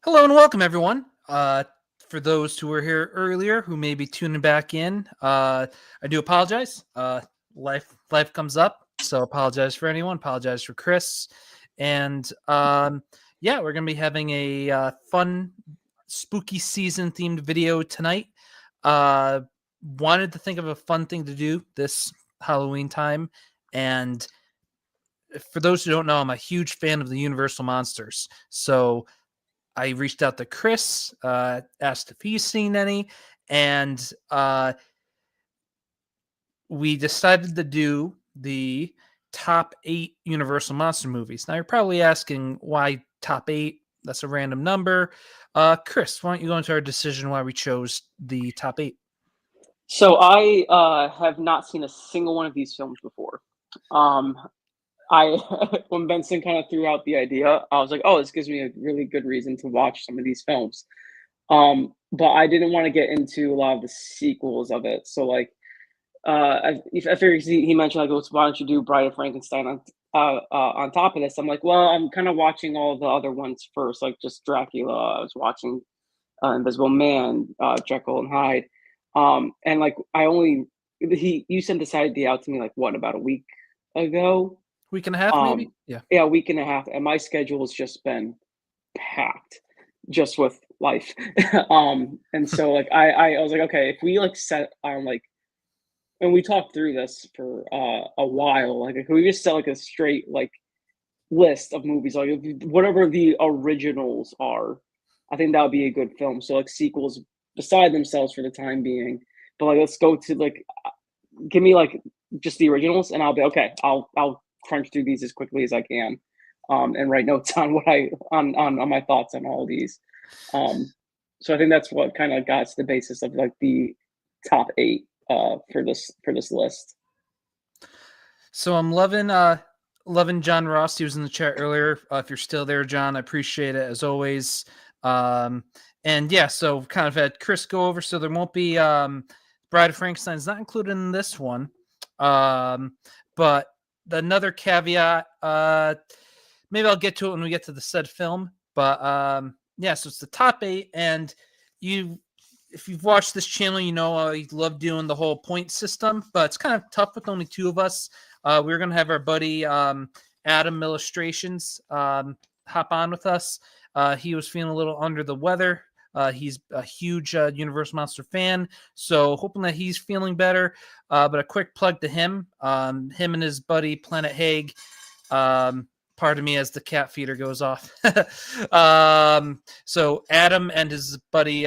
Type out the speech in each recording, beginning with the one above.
Hello and welcome, everyone. For those who were here earlier, who may be tuning back in, I do apologize. Life comes up, so apologize for anyone. Apologize for Chris, and yeah, we're gonna be having a fun, spooky season themed video tonight. Uh, Wanted to think of a fun thing to do this Halloween time, and for those who don't know, I'm a huge fan of the Universal monsters, so I reached out to Chris, asked if he's seen any, and we decided to do the top 8 Universal Monster movies. Now, you're probably asking why top 8? That's a random number. Chris, why don't you go into our decision why we chose the top 8? So I have not seen a single one of these films before. Um, I when Benson kind of threw out the idea, I was like, "Oh, this gives me a really good reason to watch some of these films." But I didn't want to get into a lot of the sequels of it. So like, I figured he mentioned like, "Why don't you do Bride of Frankenstein on top of this?" I'm like, "Well, I'm kind of watching all the other ones first, like just Dracula. I was watching Invisible Man, Jekyll and Hyde. And like I only he you sent this idea out to me like what about a week ago? Week and a half, maybe? Um, Yeah. yeah, a week and a half, and my schedule has just been packed just with life. And so like I was like, okay, if we like set on like and we talked through this for a while, like if we just set like a straight like list of movies, like whatever the originals are, I think that would be a good film. So like sequels beside themselves for the time being, but like let's go to like give me like just the originals, and I'll be okay. I'll crunch through these as quickly as I can, and write notes on what I on my thoughts on all of these. Um, so I think that's what kind of got to the basis of like the top 8 for this list. So I'm loving John Ross. He was in the chat earlier. If you're still there, John, I appreciate it as always. Um, and yeah, so kind of had Chris go over. So there won't be Bride of Frankenstein's not included in this one. But another caveat, maybe I'll get to it when we get to the said film. But yeah, so it's the top 8, and you if you've watched this channel, you know I love doing the whole point system, but it's kind of tough with only 2 of us. We're going to have our buddy Adam Illustrations hop on with us. He was feeling a little under the weather. He's a huge Universal Monster fan, so hoping that he's feeling better. But a quick plug to him. Him and his buddy Planet Hague. Pardon me as the cat feeder goes off. So Adam and his buddy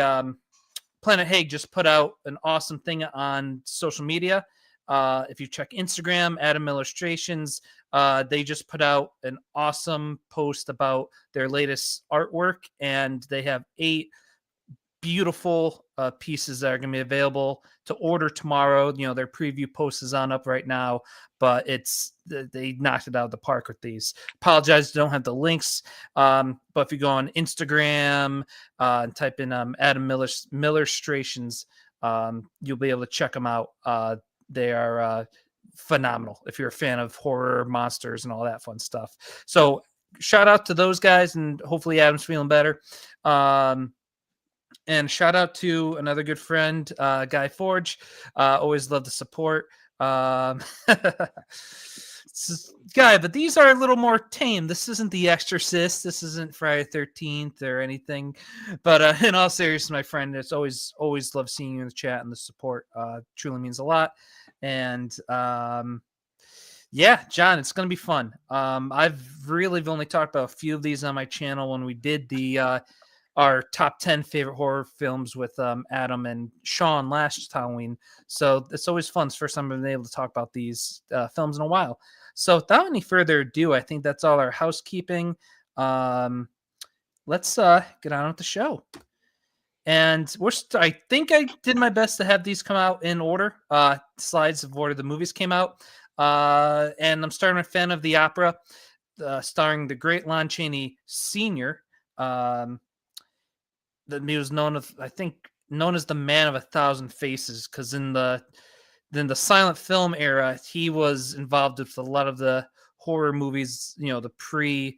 Planet Hague just put out an awesome thing on social media. If you check Instagram, Adam Illustrations, they just put out an awesome post about their latest artwork, and they have 8 beautiful pieces that are going to be available to order tomorrow. You know, their preview post is on up right now, but they knocked it out of the park with these. Apologize, don't have the links, but if you go on Instagram and type in Adam Millerstrations, you'll be able to check them out. They are phenomenal if you're a fan of horror, monsters, and all that fun stuff. So shout out to those guys, and hopefully Adam's feeling better. And shout out to another good friend, Guy Forge. Always love the support. Guy, but these are a little more tame. This isn't The Exorcist. This isn't Friday 13th or anything. But in all seriousness, my friend, it's always love seeing you in the chat, and the support truly means a lot. And yeah, John, it's going to be fun. I've only talked about a few of these on my channel when we did the our top 10 favorite horror films with Adam and Sean last Halloween. So it's always fun. It's the first time I've been able to talk about these films in a while. So without any further ado, I think that's all our housekeeping. Let's get on with the show. And I think I did my best to have these come out in order, slides of order the movies came out. And I'm starting a fan of the opera, starring the great Lon Chaney Sr., that he was known as the Man of a Thousand Faces, because in the silent film era, he was involved with a lot of the horror movies, you know, the pre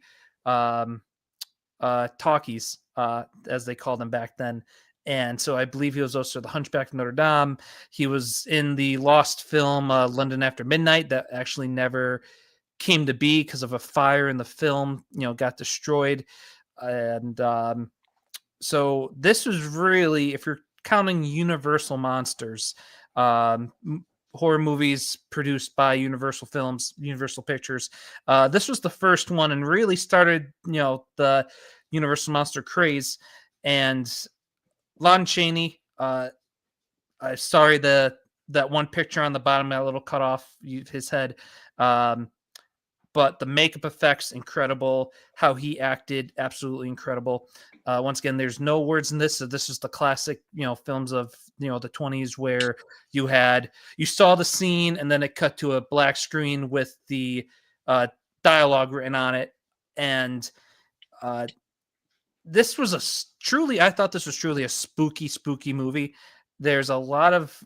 talkies, as they called them back then. And so I believe he was also the Hunchback of Notre Dame. He was in the lost film London After Midnight that actually never came to be because of a fire in the film, got destroyed. And so this was really, if you're counting Universal monsters, horror movies produced by Universal Films, Universal Pictures, this was the first one and really started, the Universal monster craze. And Lon Chaney, sorry, that one picture on the bottom, that little cut off his head. But the makeup effects, incredible. How he acted, absolutely incredible. Once again, there's no words in this. So this is the classic, films of, the 20s where you saw the scene and then it cut to a black screen with the dialogue written on it. And this was I thought this was truly a spooky movie. There's a lot of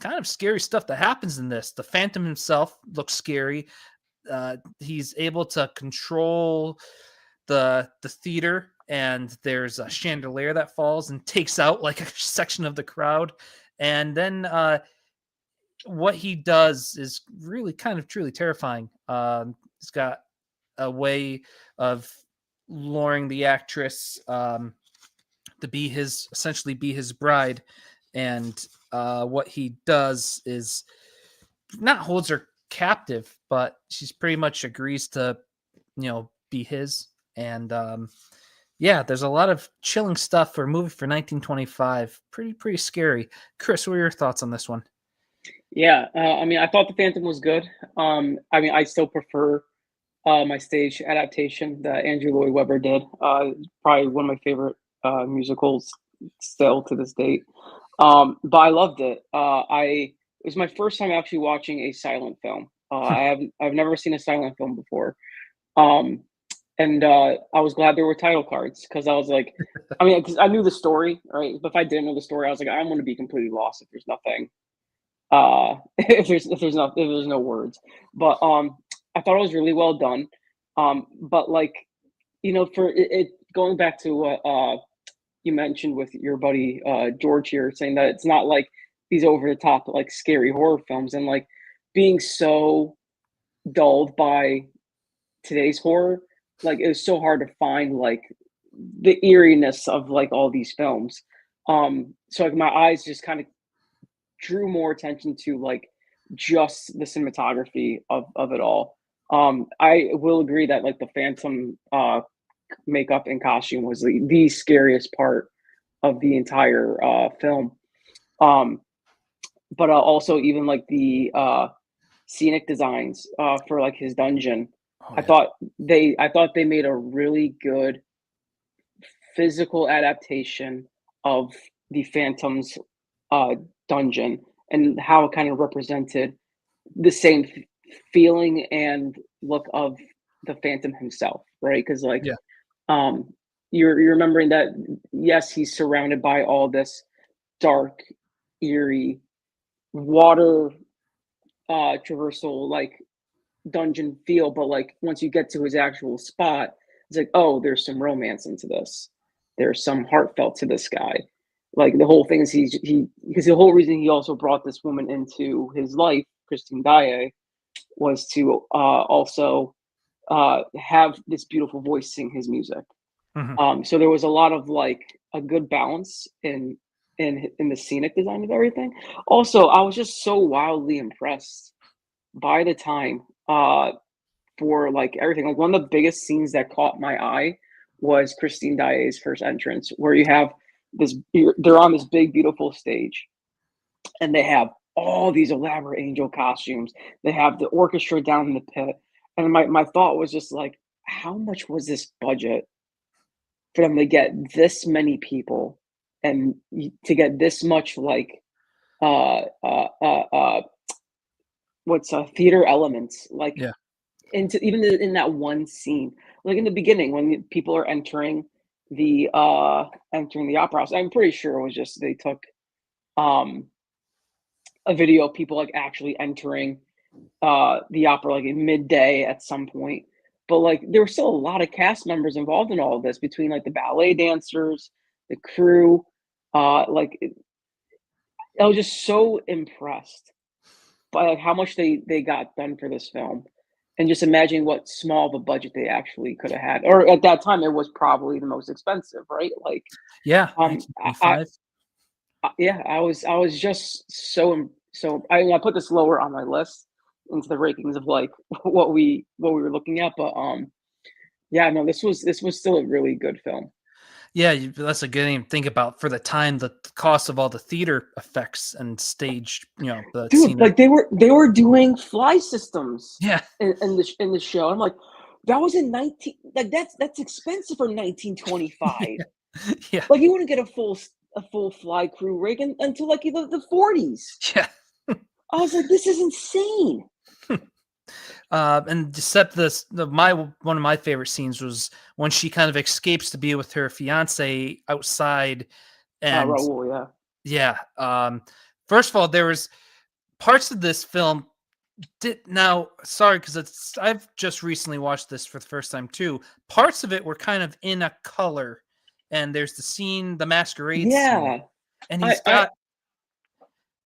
kind of scary stuff that happens in this. The Phantom himself looks scary. He's able to control the theater, and there's a chandelier that falls and takes out like a section of the crowd. And then what he does is really kind of truly terrifying. He's got a way of luring the actress to essentially be his bride. And what he does is not holds her captive, but she's pretty much agrees to, be his. And there's a lot of chilling stuff for a movie for 1925. Pretty scary. Chris, what are your thoughts on this one? Yeah, I thought The Phantom was good. I still prefer my stage adaptation that Andrew Lloyd Webber did. Probably one of my favorite musicals still to this date. But I loved it. It was my first time actually watching a silent film. I've never seen a silent film before. And I was glad there were title cards because I was like, because I knew the story, right? But if I didn't know the story, I was like, I'm going to be completely lost if there's nothing, if there's no words. But I thought it was really well done. But like, for it going back to what you mentioned with your buddy George here, saying that it's not like these over the top like scary horror films, and like being so dulled by today's horror, like it was so hard to find like the eeriness of like all these films. So like my eyes just kind of drew more attention to like just the cinematography of it all. I will agree that like the Phantom makeup and costume was the scariest part of the entire film. But also even like the scenic designs for like his dungeon. Oh, I thought they made a really good physical adaptation of the Phantom's dungeon and how it kind of represented the same feeling and look of the Phantom himself, right? Because like, yeah. You're remembering that yes, he's surrounded by all this dark, eerie water traversal like dungeon feel, but like once you get to his actual spot, it's like, oh, there's some romance into this. There's some heartfelt to this guy. Like the whole thing is he because the whole reason he also brought this woman into his life, Christine Daae, was to also have this beautiful voice sing his music. Mm-hmm. So there was a lot of like a good balance in the scenic design of everything. Also, I was just so wildly impressed by the time for like everything. Like one of the biggest scenes that caught my eye was Christine Daae's first entrance, where you have they're on this big beautiful stage, and they have all these elaborate angel costumes. They have the orchestra down in the pit, and my thought was just like, how much was this budget for them to get this many people and to get this much like uh uh uh, uh what's theater elements like Yeah. into even in that one scene, like in the beginning when people are entering the opera house. I'm pretty sure it was just they took um a video of people like actually entering the opera like in midday at some point. but like there were still a lot of cast members involved in all of this between like the ballet dancers, the crew. Like I was just so impressed by like how much they got done for this film, and just imagining what small of a budget they actually could have had. Or at that time, it was probably the most expensive, right? Like, Yeah, I 1925. yeah, I was just so I put this lower on my list into the rankings of like what we were looking at, but yeah, no, this was still a really good film. Yeah, that's a good thing to think about for the time, the cost of all the theater effects and stage, the Dude, scenery. like they were doing fly systems Yeah, in the show. I'm like, that was in 19 like that's expensive for 1925. yeah, Like you wouldn't get a full fly crew rig until like the 40s. yeah. I was like, this is insane. And except my one of my favorite scenes was when she kind of escapes to be with her fiance outside, and Raul, yeah. yeah. First of all, there was parts of this film. Now, sorry, because I've just recently watched this for the first time too. Parts of it were kind of in a color, and there's the masquerade scene, Yeah. and I he's I got.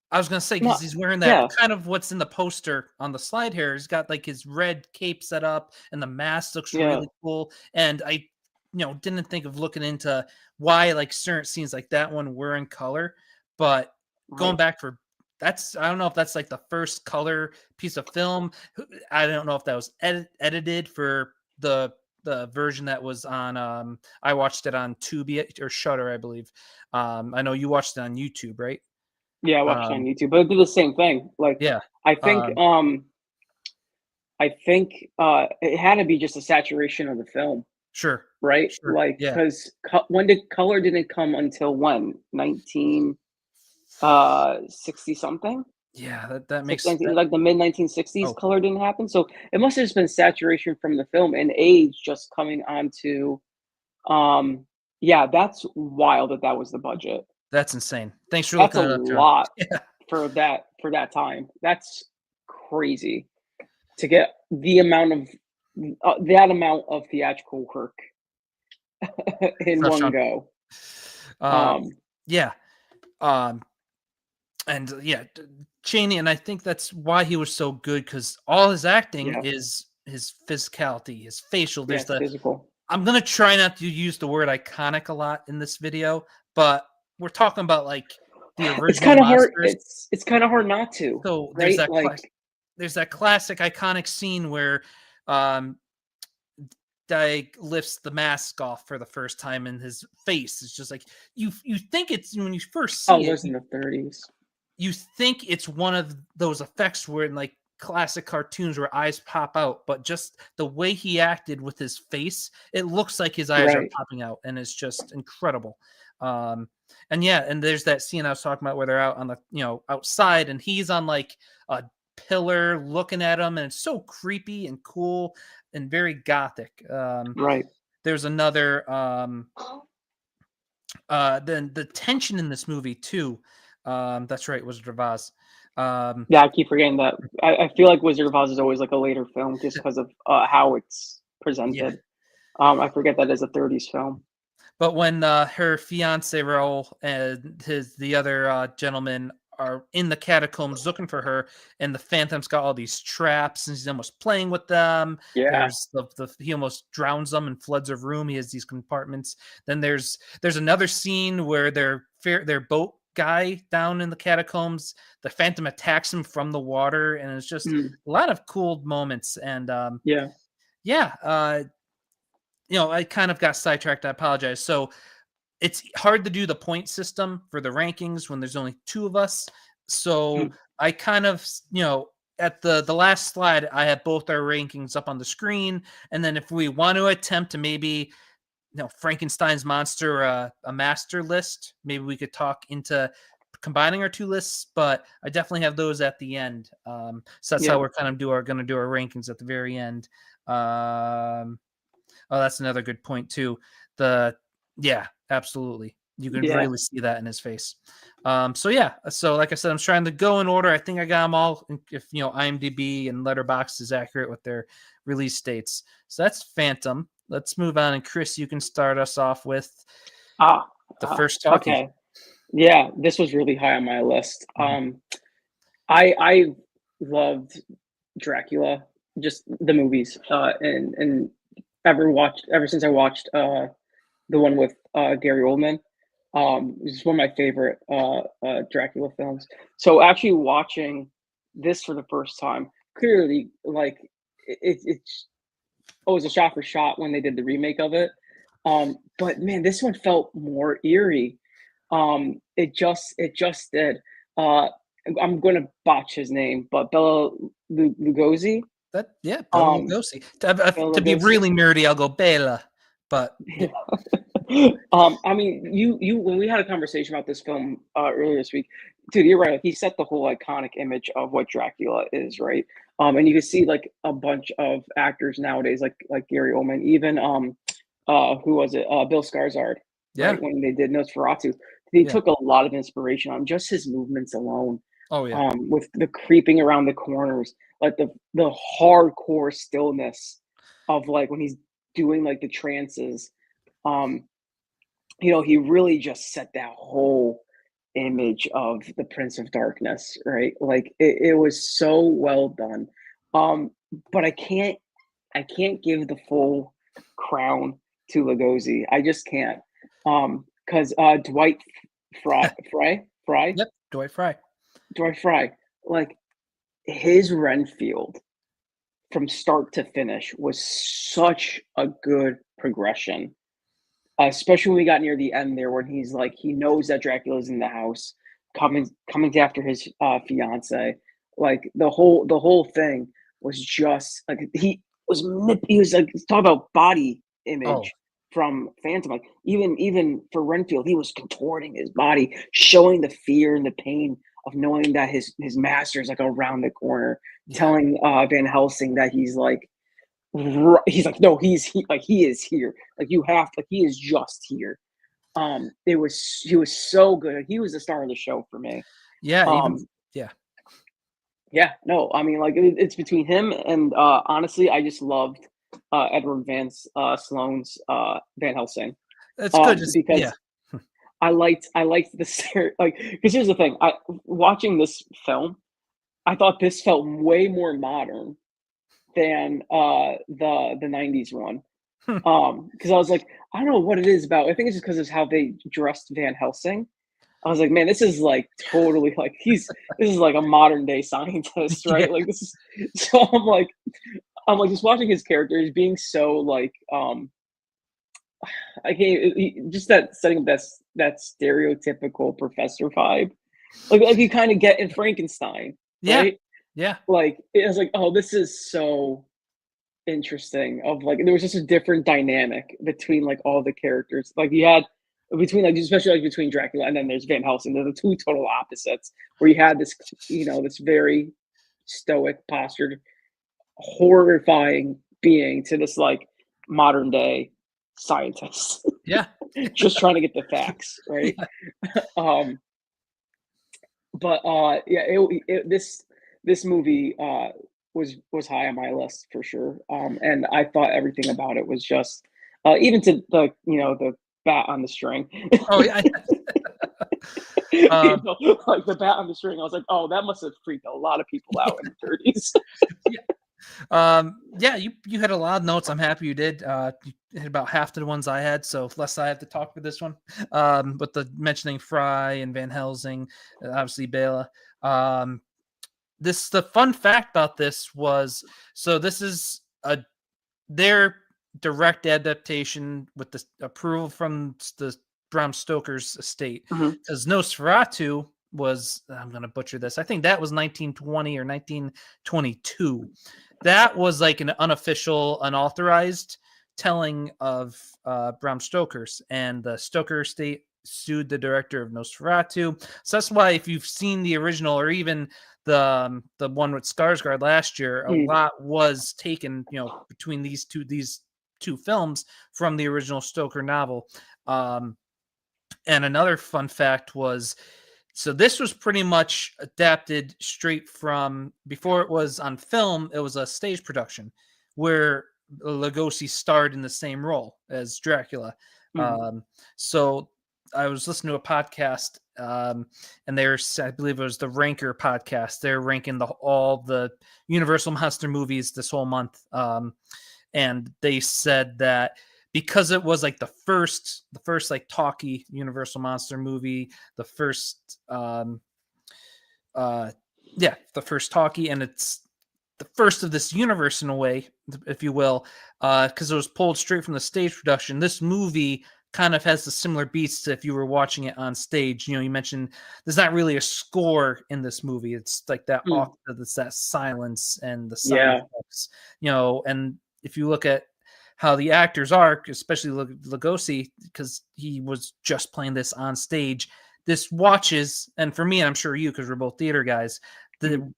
I was gonna say no, because he's wearing that yeah, kind of what's in the poster on the slide here. He's got like his red cape set up, and the mask looks yeah, really cool. And I, didn't think of looking into why like certain scenes like that one were in color, but going right. back for I don't know if that's like the first color piece of film. I don't know if that was edited for the version that was on. I watched it on Tubi or Shutter, I believe. I know you watched it on YouTube, right? Yeah, I watched it on Um, YouTube, but it did the same thing. Like, yeah. I think, Um, it had to be just a saturation of the film, sure. right? Sure. Like, Yeah. because when did color didn't come until when? 60 something? Yeah, that Six makes nineteen, that. like the mid 1960s, Oh, color didn't happen. So it must have just been saturation from the film and age just coming onto. Um, yeah, that's wild that that was the budget. that's insane. Thanks for That's a looking it up, John. lot Yeah. for that time. That's crazy to get that amount of theatrical work in Rough, one Sean. go. Uh, Um, yeah. Um, and yeah, Chaney, and I think that's why he was so good because all his acting yeah, is his physicality, his facial. yeah, it's physical. I'm gonna try not to use the word iconic a lot in this video, but we're talking about like the It's original kind of hard. monsters. It's kind of hard not to, So right? Like, there's that classic iconic scene where um Dyke lifts the mask off for the first time and his face is just like you think it's when you first oh, see it it, was in the 30s. you think it's one of those effects where in like classic cartoons where eyes pop out, but just the way he acted with his face, it looks like his eyes are Right. popping out and it's just incredible. Um and yeah, and there's that scene I was talking about where they're out on the outside and he's on like a pillar looking at him and it's so creepy and cool and very gothic. Right. There's another then the tension in this movie too. That's right, Wizard of Oz. Um, Yeah, I keep forgetting that. I feel like Wizard of Oz is always like a later film just because of how it's yeah, presented. I forget that is a 30s film. but when her fiance Raoul and the other gentleman are in the catacombs looking for her, and the Phantom's got all these traps, and he's almost playing with them. Yeah. There's he almost drowns them and floods a room. He has these compartments. Then there's another scene where their boat guy down in the catacombs. The Phantom attacks him from the water, and it's just Mm, a lot of cool moments. And yeah. yeah, I kind of got sidetracked. I apologize. So it's hard to do the point system for the rankings when there's only two of us. So Mm, I kind of, at the last slide, I have both our rankings up on the screen. And then if we want to attempt to maybe, Frankenstein's monster, a master list, maybe we could talk into combining our two lists, but I definitely have those at the end. So that's how yeah. we're kind of going to do our rankings at the very end. Oh, that's another good point too. Yeah, absolutely. You can Yeah. really see that in his face. So yeah, so like I said, I'm trying to go in order. I think I got them all. If IMDb and Letterboxd is accurate with their release dates, so that's Phantom. Let's move on, and Chris, you can start us off with Ah, the first talkie. okay. Yeah, this was really high on my list. Mhm. I loved Dracula, just the movies, and ever since I watched the one with Gary Oldman. It's one of my favorite Dracula films. So actually watching this for the first time, clearly, like it's it was a shot for shot when they did the remake of it. But man, this one felt more eerie. It just did. Uh, I'm gonna botch his name, but Bela Lugosi. Yeah, Bela Um, Lugosi. To Bela be Lugosi. really nerdy, I'll go Bela, but yeah. I mean, you when we had a conversation about this film earlier this week, dude, you're right. Like, he set the whole iconic image of what Dracula is, right? And you can see like a bunch of actors nowadays, like Gary Oldman, even who was it? Bill Skarsgård, Yeah, right? When they did Nosferatu, they yeah. took a lot of inspiration on just his movements alone. Oh yeah. With the creeping around the corners, like the hardcore stillness of like when he's doing like the trances. Um, he really just set that whole image of the Prince of Darkness, right? Like it was so well done. Um, but I can't give the full crown to Lugosi. I just can't. Because Dwight Fry, Yep. Dwight Fry. Dwight Fry, like his Renfield from start to finish was such a good progression, especially when we got near the end there, when he's like he knows that Dracula's in the house, coming after his fiance. Like the whole thing was just like he was like talk about body Oh image from Phantom. Like even for Renfield, he was contorting his body, showing the fear and the pain of knowing that his master is like around the corner, yeah. telling Van Helsing that he's like, no, he is here. Like you have, like he is just here. He was so good. He was the star of the show for me. Yeah. Even Um, yeah. yeah, no, I mean, like it's between him and honestly, I just loved Edward Vance Sloane's Van Helsing. That's good. Just yeah. Because I liked the like because here's the thing. I watching this film, I thought this felt way more modern than the 90s one. Hmm. Because I was like, I don't know what it is about. I think it's just because of how they dressed Van Helsing. I was like, man, this is like totally like this is like a modern day scientist, Yeah. right? Like this is so I'm like just watching his character, he's being so like I can't just that setting up that stereotypical professor vibe. Like you kind of get in Frankenstein, Yeah. right? Yeah. Like it was like, oh, this is so interesting of like there was just a different dynamic between like all the characters. Like you had between like especially like between Dracula and then there's Van Helsing. They're the two total opposites where you had this this very stoic postured, horrifying being to this like modern day scientist Yeah. just trying to get the facts, right? Yeah. Um but yeah, this movie was high on my list for sure. And I thought everything about it was just even to the the bat on the string. Oh yeah. um, Like the bat on the string. I was like, oh, that must have freaked a lot of people out in the 30s. yeah. Yeah, you had a lot of notes. I'm happy you did. You hit about half the ones I had, so less I have to talk for this one. But the mentioning Fry and Van Helsing, obviously Bela. The fun fact about this was so this is their direct adaptation with the approval from the Bram Stoker's estate, Mhm. because Nosferatu was, I'm going to butcher this, I think that was 1920 or 1922. That was like an unofficial, unauthorized telling of Bram Stoker's, and the Stoker estate sued the director of Nosferatu. So that's why if you've seen the original or even the one with Skarsgård last year, a Mm. lot was taken, between these two films from the original Stoker novel. And another fun fact was, so this was pretty much adapted straight from before it was on film. It was a stage production where Lugosi starred in the same role as Dracula. Mhm. So I was listening to a podcast, and I believe it was the Ranker podcast. They're ranking all the Universal monster movies this whole month, and they said that because it was like the first like talkie Universal monster movie, the first the first talkie, and it's the first of this universe in a way, if you will, because it was pulled straight from the stage production. This movie kind of has the similar beats to if you were watching it on stage. You mentioned there's not really a score in this movie. It's like that Mm. octave, it's that silence and the sound Yeah. effects. And if you look at how the actors are, especially Lugosi, because he was just playing this on stage. This watches, and for me, and I'm sure you, because we're both theater guys, Mhm.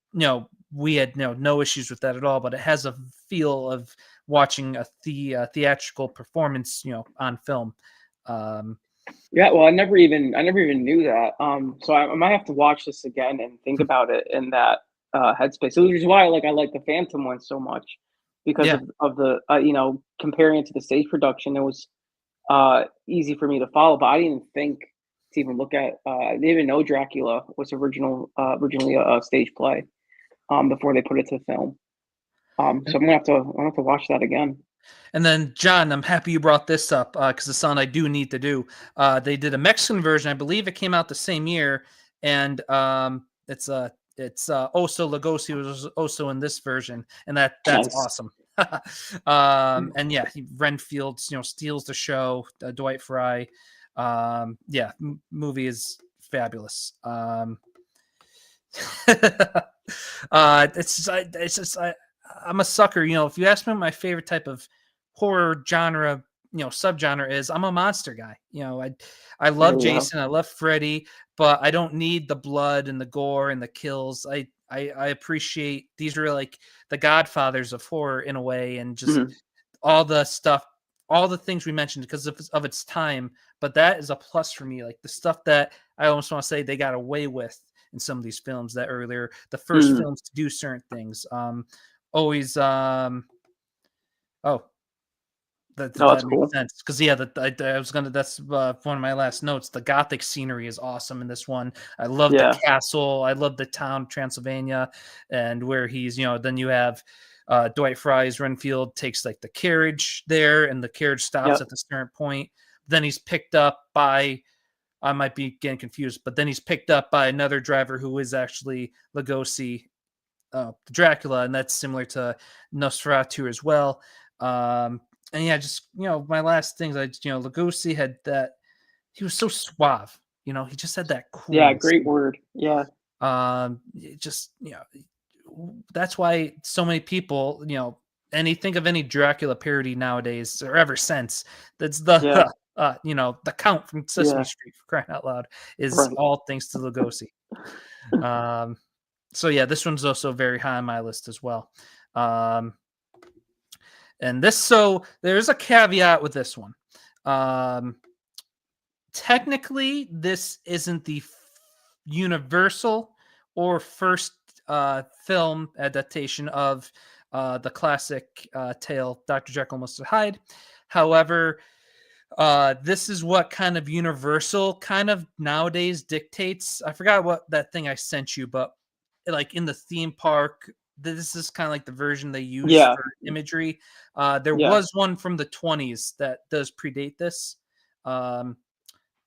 we had no issues with that at all. But it has a feel of watching a theatrical performance, on film. Um, Yeah, well, I never even knew that. So I might have to watch this again and think about it in that headspace. So which is why I like the Phantom one so much because yeah, of the comparing it to the stage production, it was easy for me to follow. But I didn't even think to even look at. I didn't even know Dracula was originally a stage play before they put it to film. So I'm gonna have to watch that again. and then John, I'm happy you brought this up because it's something I do need to do. They did a Mexican version, I believe it came out the same year, and it's Oso Lugosi was also in this version, and that's Nice. awesome. And yeah, Renfield, steals the show. Dwight Fry, yeah, movie is fabulous. I'm a sucker. If you ask me what my favorite type of horror genre, subgenre is, I'm a monster guy. I There love we go. Jason, I love Freddy, but I don't need the blood and the gore and the kills. I appreciate these are like the godfathers of horror in a way, and just Mhm. all the stuff, all the things we mentioned because of its time. But that is a plus for me. Like the stuff that I almost want to say they got away with in some of these films that earlier, the first Mhm. films to do certain things. Always, oh, Oh, that's that makes cool. sense because yeah, I was gonna. That's one of my last notes. The Gothic scenery is awesome in this one. I love the Yeah. castle. I love the town Transylvania, and where he's then you have Dwight Fry's Renfield takes like the carriage there, and the carriage stops Yep. at the certain point. Then he's picked up by, I might be getting confused, but then he's picked up by another driver who is actually Lugosi, Dracula, and that's similar to Nosferatu as well. And yeah, just my last things, Lugosi had that. He was so suave. He just had that Yeah, coolness. great word. Yeah. It just that's why so many people, any think of any Dracula parody nowadays or ever since. That's Yeah. the Count from Sesame Yeah. Street, for crying out loud, is Right. all thanks to Lugosi. Um, so yeah, this one's also very high on my list as well. Um, so there's a caveat with this one. Um, Technically, this isn't the Universal or first film adaptation of the classic tale, Dr. Jekyll and Mr. Hyde. However, this is what kind of Universal kind of nowadays dictates. I forgot what that thing I sent you, but like in the theme park, this is kind of like the version they use Yeah. for imagery. There Yeah. was one from the 20s that does predate this. Um,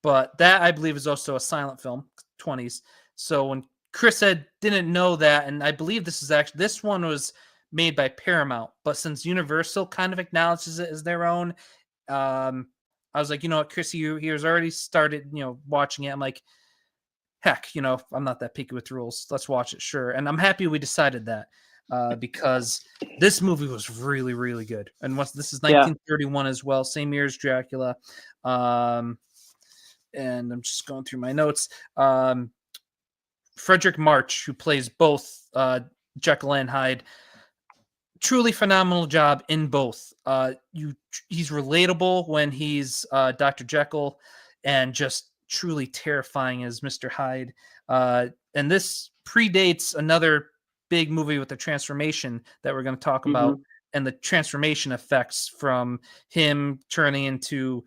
but that I believe is also a silent film, 20s. So when Chris said didn't know that, and I believe this one was made by Paramount, but since Universal kind of acknowledges it as their own, um, I was like, you know what, Chris, he was already started, watching it. I'm like, heck, I'm not that picky with rules. Let's watch it, sure. And I'm happy we decided that because this movie was really, really good. And this is Yeah. 1931 as well, same year as Dracula. Um, and I'm just going through my notes. Frederick March, who plays both Jekyll and Hyde, truly phenomenal job in both. He's relatable when he's Dr. Jekyll, and just truly terrifying as Mr. Hyde. And this predates another big movie with the transformation that we're going to talk about, and the transformation effects from him turning into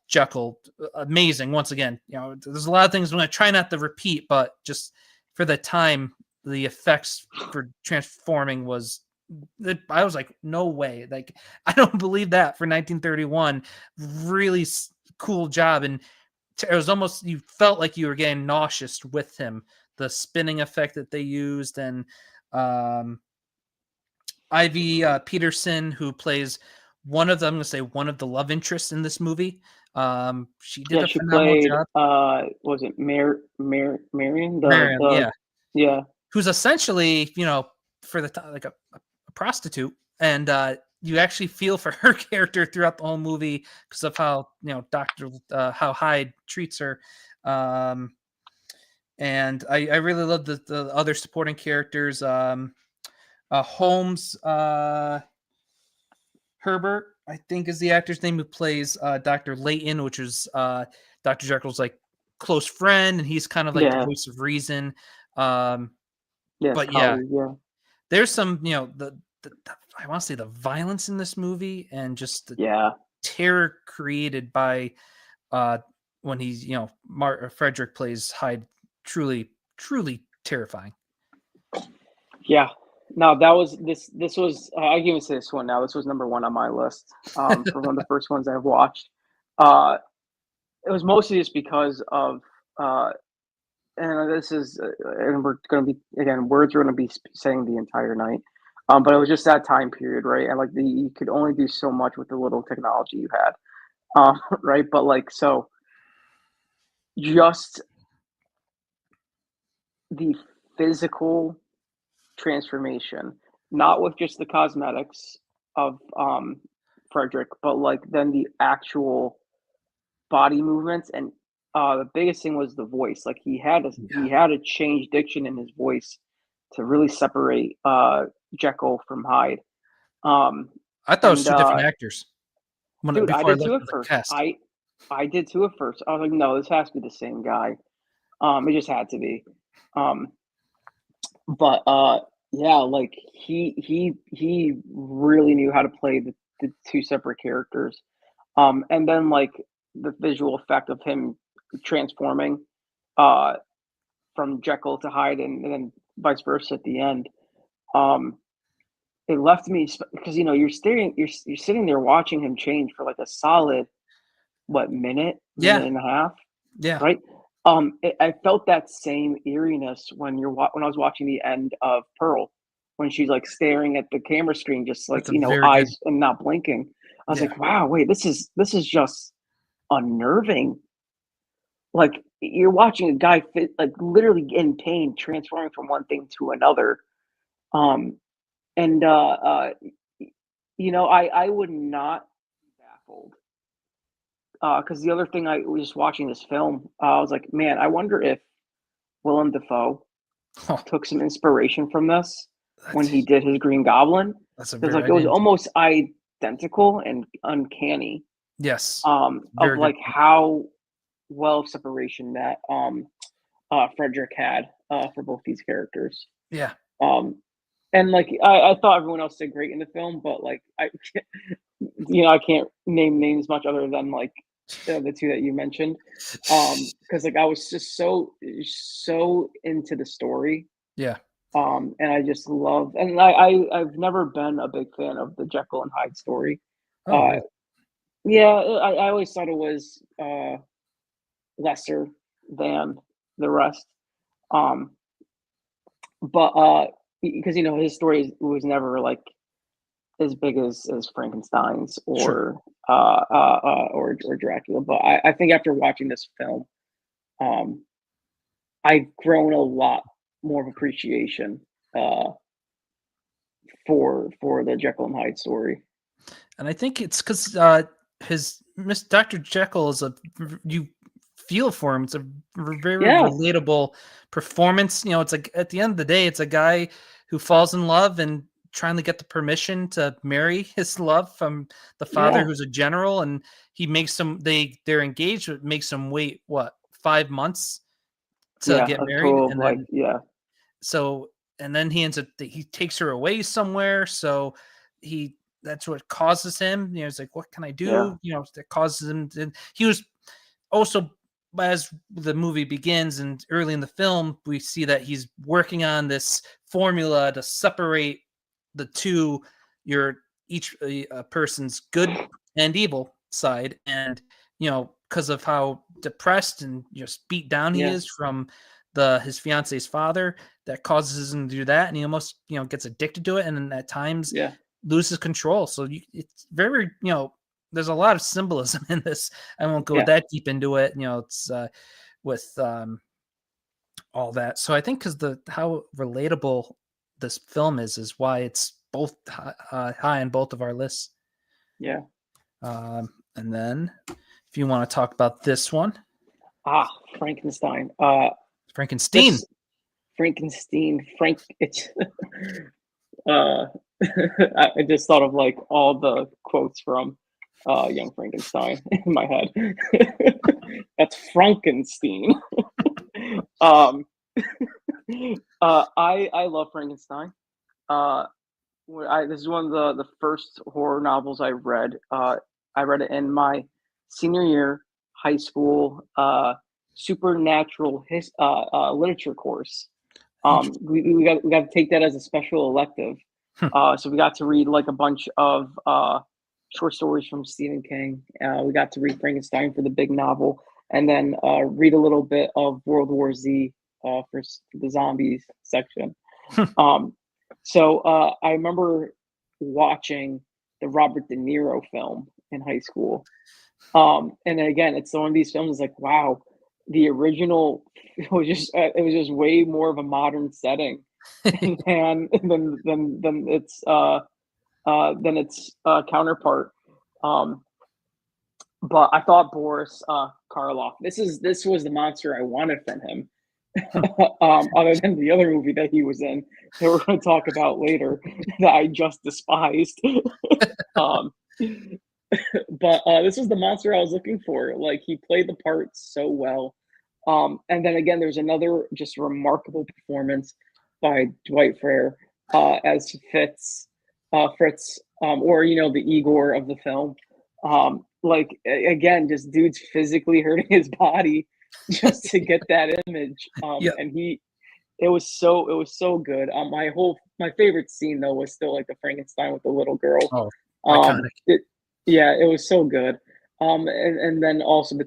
Jekyll. Amazing. Once again, there's a lot of things I'm going to try not to repeat, but just for the time, the effects for transforming was, I was like, no way. Like, I don't believe that for 1931. Really cool job. And it was almost, you felt like you were getting nauseous with him. The spinning effect that they used, and Ivy Peterson, who plays one of the love interests in this movie. She did a phenomenal played, job. Was it Marion? Marion, yeah. Yeah. Who's essentially, for the time, like a prostitute. And you actually feel for her character throughout the whole movie because of how, how Hyde treats her. And I really love the other supporting characters. Holmes Herbert, I think, is the actor's name, who plays Dr. Layton, which is Dr. Jekyll's like close friend, and he's kind of like the voice of reason. But yeah, there's some, I want to say the violence in this movie and just the terror created by when he's, Frederick plays Hyde, truly terrifying. Yeah. No, that was this was, I can even say this one now. This was number one on my list for one of the first ones I've watched. It was mostly just because of, and this is, and we're going to be, again, words we're going to be saying the entire night. But it was just that time period, right? And like you could only do so much with the little technology you had, right? But like, so just the physical transformation, not with just the cosmetics of Frederick, but like then the actual body movements, and the biggest thing was the voice. Like he had to change diction in his voice to really separate Jekyll from Hyde. I thought it was two different actors. Dude, I did too at first. I did too at first. I was like, no, this has to be the same guy. It just had to be. But yeah, like he really knew how to play the two separate characters. And then like the visual effect of him transforming from Jekyll to Hyde, and then vice versa at the end. It left me, because you're sitting there watching him change for like a solid minute and a half, right? I felt that same eeriness when I was watching the end of Pearl, when she's like staring at the camera screen, just like eyes and not blinking. I was like, wow, wait, this is just unnerving. Like you're watching a guy like literally in pain, transforming from one thing to another. And I would not be baffled. Because the other thing, I was just watching this film, I was like, man, I wonder if Willem Dafoe took some inspiration from this when he did his Green Goblin. Because like it was almost identical and uncanny. Yes. Of like how well of separation that Frederick had for both these characters. Yeah. And like I thought everyone else did great in the film, but like I can't name names much other than like the two that you mentioned, because like I was just so into the story. Yeah. And I just love, and I've never been a big fan of the Jekyll and Hyde story. Really? Yeah, I always thought it was lesser than the rest. But because his story was never like as big as Frankenstein's or Dracula. But I think after watching this film, I've grown a lot more of appreciation for the Jekyll and Hyde story. And I think it's because Dr. Jekyll is you feel for him. It's a very relatable performance. It's like at the end of the day, it's a guy who falls in love and trying to get the permission to marry his love from the father, who's a general, and he makes them they're engaged, but makes them wait 5 months to get married, and then so and then he takes her away somewhere, so that's what causes him, he's like, what can I do, that causes him to, he was also, as the movie begins and early in the film, we see that he's working on this formula to separate the two, each person's good and evil side, and because of how depressed and just beat down he is from his fiance's father, that causes him to do that, and he almost gets addicted to it, and then at times loses control. So it's very there's a lot of symbolism in this. I won't go that deep into it. It's with all that. So I think because how relatable this film is why it's both high on both of our lists. Yeah. And then if you want to talk about this one. Frankenstein. Frankenstein. It's I just thought of like all the quotes from Young Frankenstein in my head. That's Frankenstein. I love Frankenstein. This is one of the first horror novels I read. I read it in my senior year high school supernatural literature course. We got to take that as a special elective. So we got to read like a bunch of short stories from Stephen King. We got to read Frankenstein for the big novel, and then read a little bit of World War Z for the zombies section. So I remember watching the Robert De Niro film in high school. And again, it's one of these films is like, wow, the original it was just way more of a modern setting and than its counterpart. But I thought Boris Karloff, this was the monster I wanted from him. Other than the other movie that he was in that we're going to talk about later that I just despised. But this was the monster I was looking for. Like, he played the part so well. And then again, there's another just remarkable performance by Dwight Frere as Fritz, or the Igor of the film. Like, again, just dude's physically hurting his body just to get that image. And it was so good. My favorite scene though was still like the Frankenstein with the little girl. Iconic. It was so good. And then also the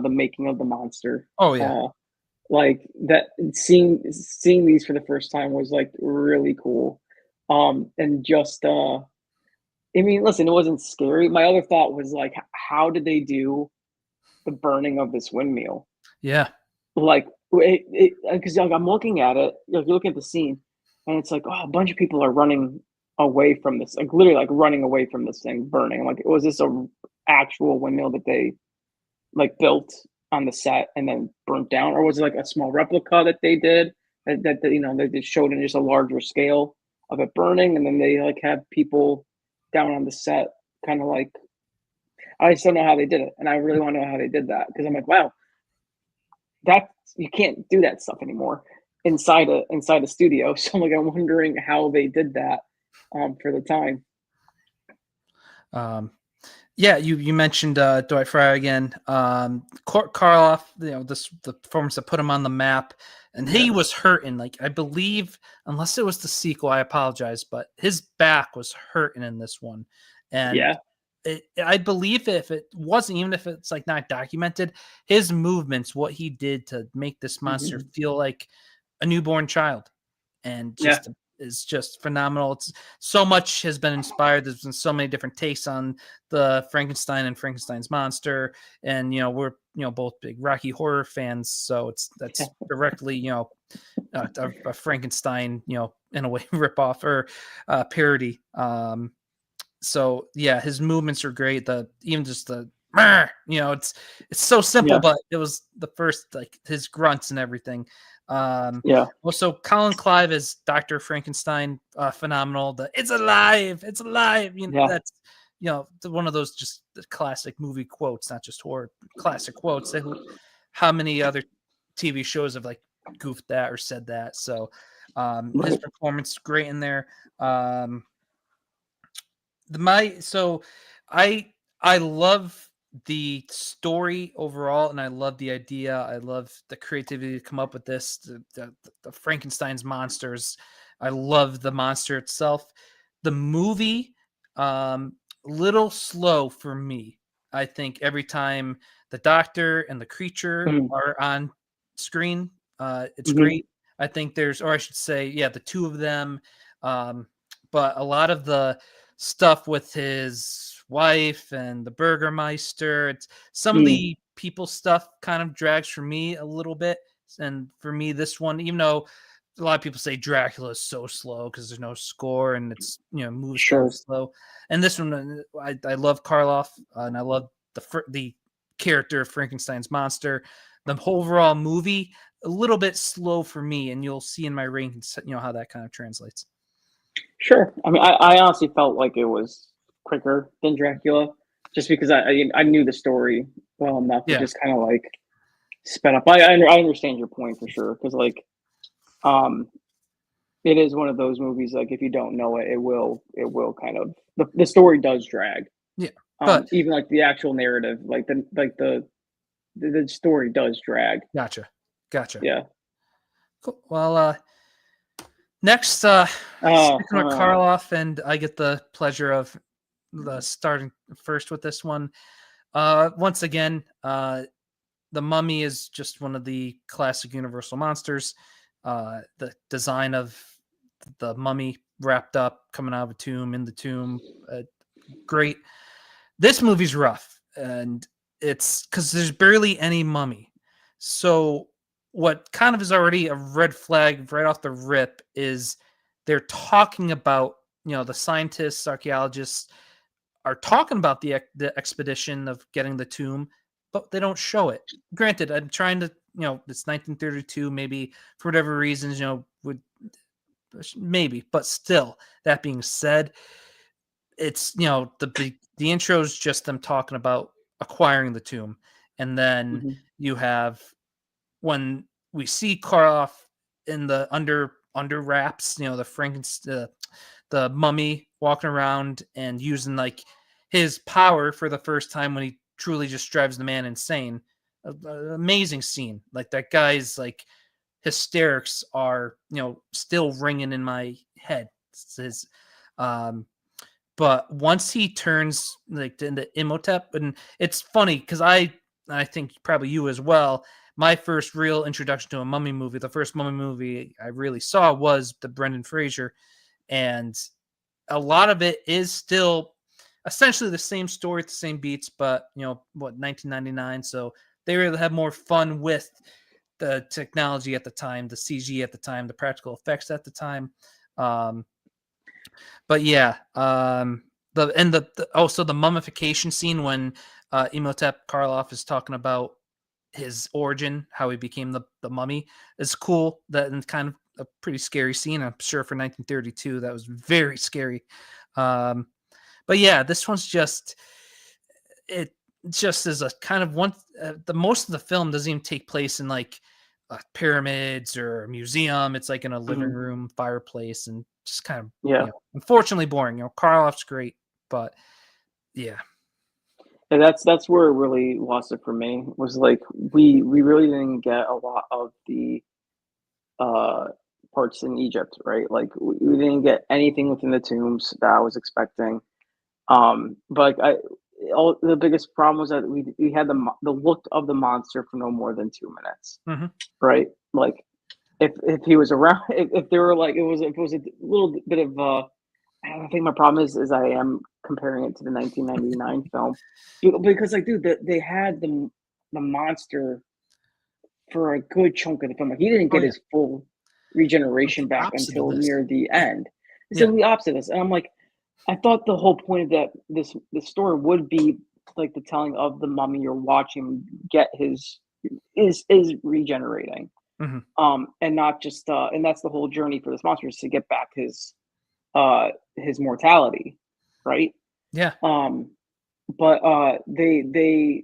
making of the monster. Like that, seeing these for the first time was like really cool. And just I mean, listen, it wasn't scary. My other thought was like, how did they do the burning of this windmill? Yeah. Like, because I'm looking at it, you're looking at the scene, and it's like, oh, a bunch of people are running away from this, like literally like running away from this thing burning. I'm like, was this a actual windmill that they like built on the set and then burnt down, or was it like a small replica that they did that they just showed in just a larger scale of it burning, and then they like had people down on the set kind of like, I just don't know how they did it, and I really want to know how they did that, because I'm like, wow, that you can't do that stuff anymore inside a studio. So like, I'm wondering how they did that for the time. Yeah, you mentioned Dwight Frere again. Karloff, the performance that put him on the map, and he was hurting. Like, I believe, unless it was the sequel, I apologize, but his back was hurting in this one. And I believe if it wasn't, even if it's like not documented, his movements, what he did to make this monster feel like a newborn child, and just is just phenomenal. It's so much has been inspired. There's been so many different takes on the Frankenstein and Frankenstein's monster, and we're both big Rocky Horror fans, so that's directly a Frankenstein in a way ripoff or parody. So yeah, his movements are great. It's so simple, but it was the first, like, his grunts and everything. Yeah. Also, Colin Clive as Dr. Frankenstein, phenomenal. It's alive, it's alive. Yeah. That's one of those just the classic movie quotes, not just horror classic quotes. How many other TV shows have like goofed that or said that? So his Right. performance great in there. So I love the story overall, and I love the idea. I love the creativity to come up with this. The Frankenstein's monsters. I love the monster itself. The movie, little slow for me. I think every time the doctor and the creature Mhm. are on screen, it's Mhm. great. I think or I should say, yeah, the two of them. But a lot of the stuff with his wife and the Burgermeister. It's some of Mm. the people stuff kind of drags for me a little bit. And for me, this one, even though a lot of people say Dracula is so slow because there's no score and it's moves kind of Sure. slow. And this one, I love Karloff and I love the character of Frankenstein's monster. The overall movie a little bit slow for me, and you'll see in my rankings, how that kind of translates. Sure. I mean, I honestly felt like it was quicker than Dracula, just because I knew the story well enough. It Yeah, just kind of like sped up. I understand your point for sure, because like um it is one of those movies, like if you don't know it, it will kind of the story does drag. yeah, but Even like the actual narrative, like the story does drag. gotcha. Yeah. Cool. Well, next, Oh, sticking with Karloff, and I get the pleasure of starting first with this one. Once again, the Mummy is just one of the classic Universal monsters. The design of the mummy wrapped up, coming out of a tomb, in the tomb, great. This movie's rough, and it's because there's barely any mummy. So what kind of is already a red flag right off the rip is they're talking about the scientists, archaeologists are talking about the expedition of getting the tomb, but they don't show it. Granted, I'm trying to it's 1932, maybe for whatever reasons would maybe, but still. That being said, it's the intro is just them talking about acquiring the tomb, and then mhm. you have when we see Karloff in the under wraps, the Frankenstein, the mummy walking around and using like his power for the first time when he truly just drives the man insane. Amazing scene. Like that guy's like hysterics are still ringing in my head. It's his, but once he turns like into Imhotep, and it's funny because I think probably you as well. My first real introduction to a mummy movie, the first mummy movie I really saw was the Brendan Fraser, and a lot of it is still essentially the same story, the same beats, but 1999, so they really have more fun with the technology at the time, the CG at the time, the practical effects at the time. Um, but yeah, also the mummification scene when Imhotep Karloff is talking about his origin, how he became the mummy, is cool. That and kind of a pretty scary scene. I'm sure for 1932 that was very scary. Um, but yeah, this one's just is a kind of one. The most of the film doesn't even take place in like pyramids or a museum. It's like in a living Mhm. room fireplace and just kind of Yeah. unfortunately boring. Karloff's great, but yeah, And that's where it really lost it for me, was like we really didn't get a lot of the uh parts in Egypt, right? Like we didn't get anything within the tombs that I was expecting. But like, I all the biggest problem was that we had the look of the monster for no more than 2 minutes, hmm right? Like if he was around, if there were like it was a little bit of I think my problem is I am comparing it to the 1999 film, because like dude, they had the monster for a good chunk of the film. Like he didn't oh get yeah, his full it's regeneration the back opposite of until this. near the end. It's Yeah, the opposite of this, and I'm like, I thought the whole point of that this story would be like the telling of the mummy. You're watching get his is regenerating. Mhm. And not just and that's the whole journey for this monster, is to get back his mortality, right? Yeah. Um, but they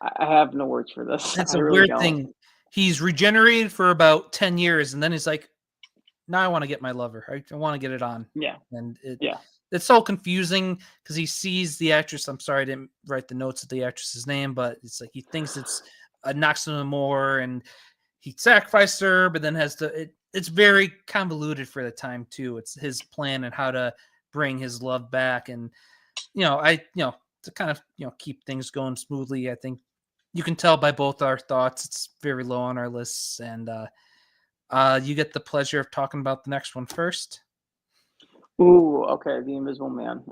I have no words for this. It's I a really weird don't. thing. He's regenerated for about 10 years, and then he's like, "Now I wanna get my lover. I wanna get it on." Yeah, And yeah, it's so confusing because he sees the actress. I'm sorry I didn't write the notes of the actress's name, but it's like he thinks it's Naxona Moore, and he sacrificed her, but then has to it's very convoluted for the time too. It's his plan and how to bring his love back. And to kind of keep things going smoothly, I think you can tell by both our thoughts it's very low on our lists. And you get the pleasure of talking about the next one first. Ooh, okay, The Invisible Man.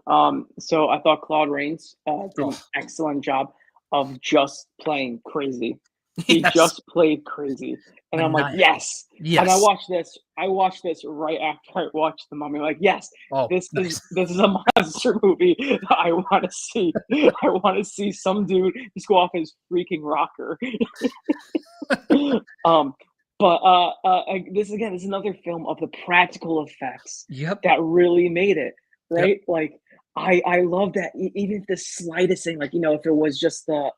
So I thought Claude Rains did an Oh, excellent job of just playing crazy. He yes, just played crazy, and I'm like, maniacal. yes. And Yes. I watched this right after I watched The Mummy. Like, yes, Oh, nice. this is a monster movie that I want to see. I want to see some dude just go off his freaking rocker. um, but this again is another film of the practical effects Yep. that really made it, Yep. right? Like I love that even if the slightest thing, like if it was just the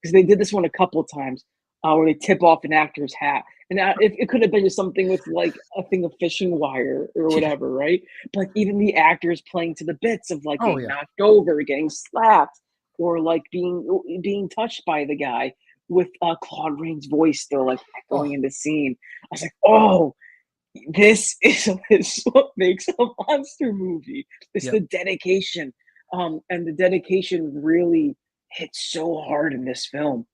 because they did this one a couple of times where they tip off an actor's hat, and it could have been just something with like a thing of fishing wire or Yeah. whatever, right? But like, even the actors playing to the bits of like Oh being yeah. knocked over, getting slapped, or like being touched by the guy with Claude Rains' voice still like Oh echoing in the scene. I was like, oh, this is what makes a monster movie. It's yep. the dedication. And the dedication really hit so hard in this film.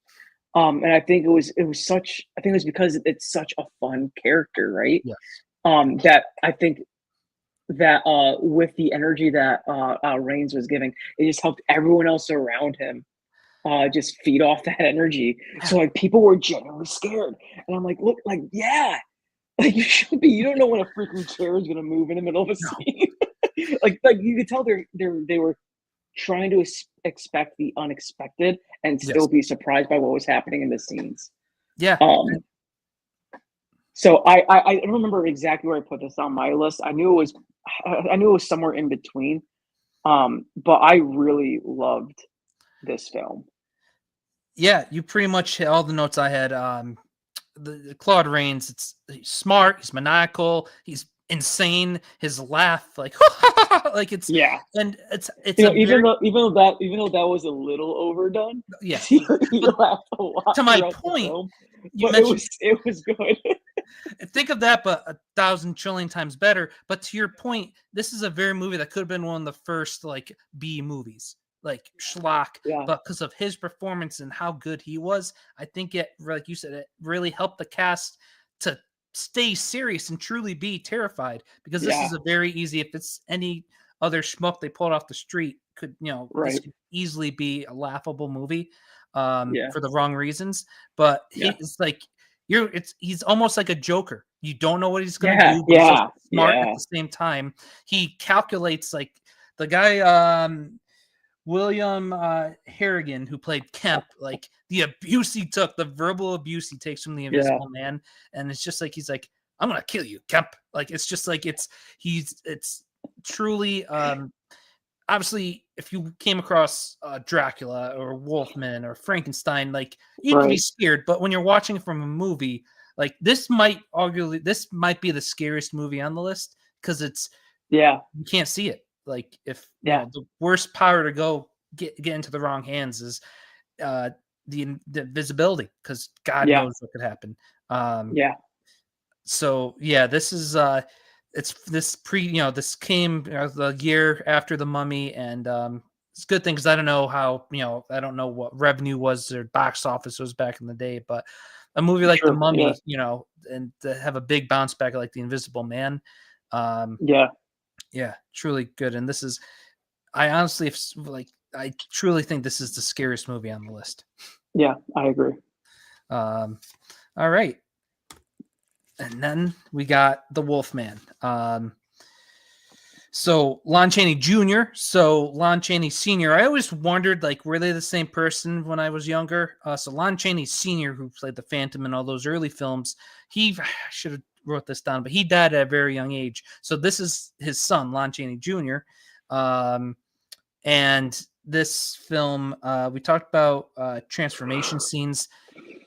And I think it was because it's such a fun character, right? Yes. That I think that with the energy that Reigns was giving, it just helped everyone else around him just feed off that energy. Yeah. So like people were genuinely scared, and I'm like, look, like yeah, like you should be. You don't know when a freaking chair is gonna move in the middle of a No. scene. like you could tell they were trying to expect the unexpected and Yes. still be surprised by what was happening in the scenes. Yeah. Um, so I don't remember exactly where I put this on my list. I knew it was somewhere in between. But I really loved this film. Yeah. You pretty much hit all the notes I had. The Claude Rains. He's smart. He's maniacal. He's insane. His laugh, like like it's Yeah. and it's a very Even though that was a little overdone, yeah. 'cause he But laughed a lot to my throughout the point, film, you but mentioned it was good. think of that, but 1,000 trillion times better. But to your point, this is a very movie that could have been one of the first like B movies, like schlock. Yeah, But because of his performance and how good he was, I think it, like you said, it really helped the cast to stay serious and truly be terrified. Because this yeah, is a very easy. If it's any other schmuck they pulled off the street, this right. could easily be a laughable movie Yeah, for the wrong reasons. But yeah, it's like he's almost like a joker. You don't know what he's gonna yeah, do, but he's also yeah, smart at yeah, the same time. He calculates like the guy William Harrigan who played Kemp, like the abuse he took, the verbal abuse he takes from the yeah, Invisible Man, and it's just like he's like, I'm gonna kill you, Kemp. Like it's just like it's truly obviously, if you came across Dracula or Wolfman or Frankenstein, like you'd be right. scared. But when you're watching from a movie, like this might be the scariest movie on the list because Yeah, you can't see it. Like if yeah, the worst power to go get into the wrong hands is the visibility because God yeah, knows what could happen. Um, yeah, so yeah, this is it's this this came the year after the Mummy, and it's a good thing because I don't know how I don't know what revenue was or box office was back in the day, but a movie like the sure, yeah, Mummy, and to have a big bounce back like the Invisible Man, um, yeah, yeah, truly good. And this is I honestly like I truly think this is the scariest movie on the list. yeah. I agree. Um, all right. And then we got the Wolfman. So Lon Chaney Jr. So Lon Chaney Sr. I always wondered, like, were they the same person when I was younger? So Lon Chaney Sr., who played the Phantom in all those early films, he I should have wrote this down, but he died at a very young age. So this is his son, Lon Chaney Jr. And this film, we talked about transformation scenes.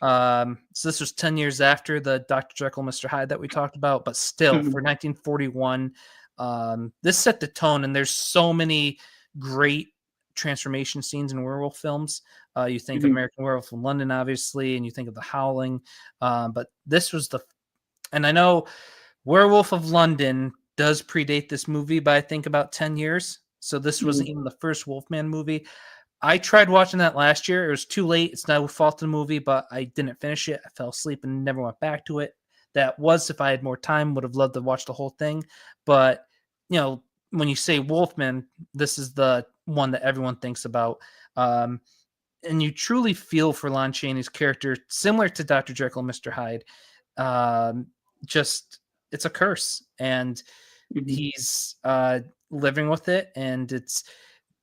So this was 10 years after the Dr. Jekyll, Mr. Hyde that we talked about, but still for 1941, this set the tone, and there's so many great transformation scenes in werewolf films. You think American Werewolf in London, obviously, and you think of The Howling, but this was and I know Werewolf of London does predate this movie by I think about 10 years. So this wasn't even the first Wolfman movie. I tried watching that last year. It was too late. It's not a fault of the movie, but I didn't finish it. I fell asleep and never went back to it. That was, if I had more time, would have loved to watch the whole thing. But, you know, when you say Wolfman, this is the one that everyone thinks about. And you truly feel for Lon Chaney's character, similar to Dr. Jekyll and Mr. Hyde. Just, it's a curse. And he's living with it. And it's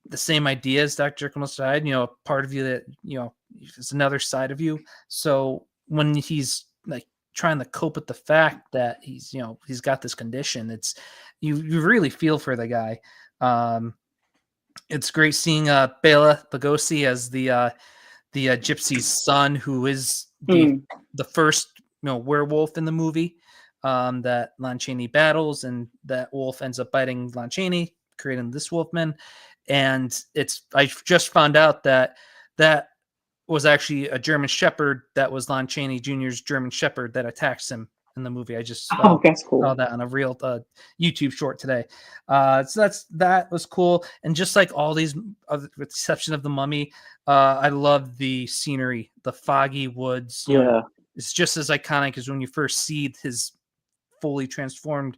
the same idea as Dr. Jekyll and Mr. Hyde, you know, a part of you that, you know, is another side of you. So when he's like trying to cope with the fact that he's, you know, he's got this condition, it's, you really feel for the guy. It's great seeing Bela Lugosi as the gypsy's son, who is the first, you know, werewolf in the movie that Lon Chaney battles, and that wolf ends up biting Lon Chaney, creating this Wolfman. And I just found out that was actually a German Shepherd that was Lon Chaney Jr.'s German Shepherd that attacks him in the movie. I just that's cool. saw that on a real YouTube short today. So that was cool. And just like all these, with the exception of The Mummy, I love the scenery, the foggy woods. You know, it's just as iconic as when you first see his fully transformed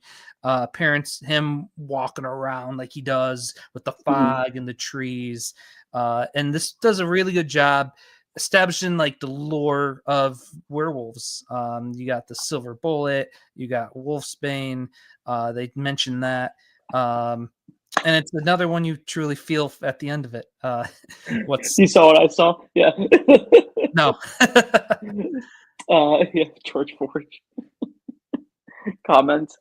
parents, him walking around like he does with the fog and the trees. And this does a really good job establishing like the lore of werewolves. You got the Silver Bullet, you got Wolfsbane. They mentioned that. And it's another one you truly feel at the end of it. You saw what I saw? Yeah. No. Yeah, George Forge. Comments.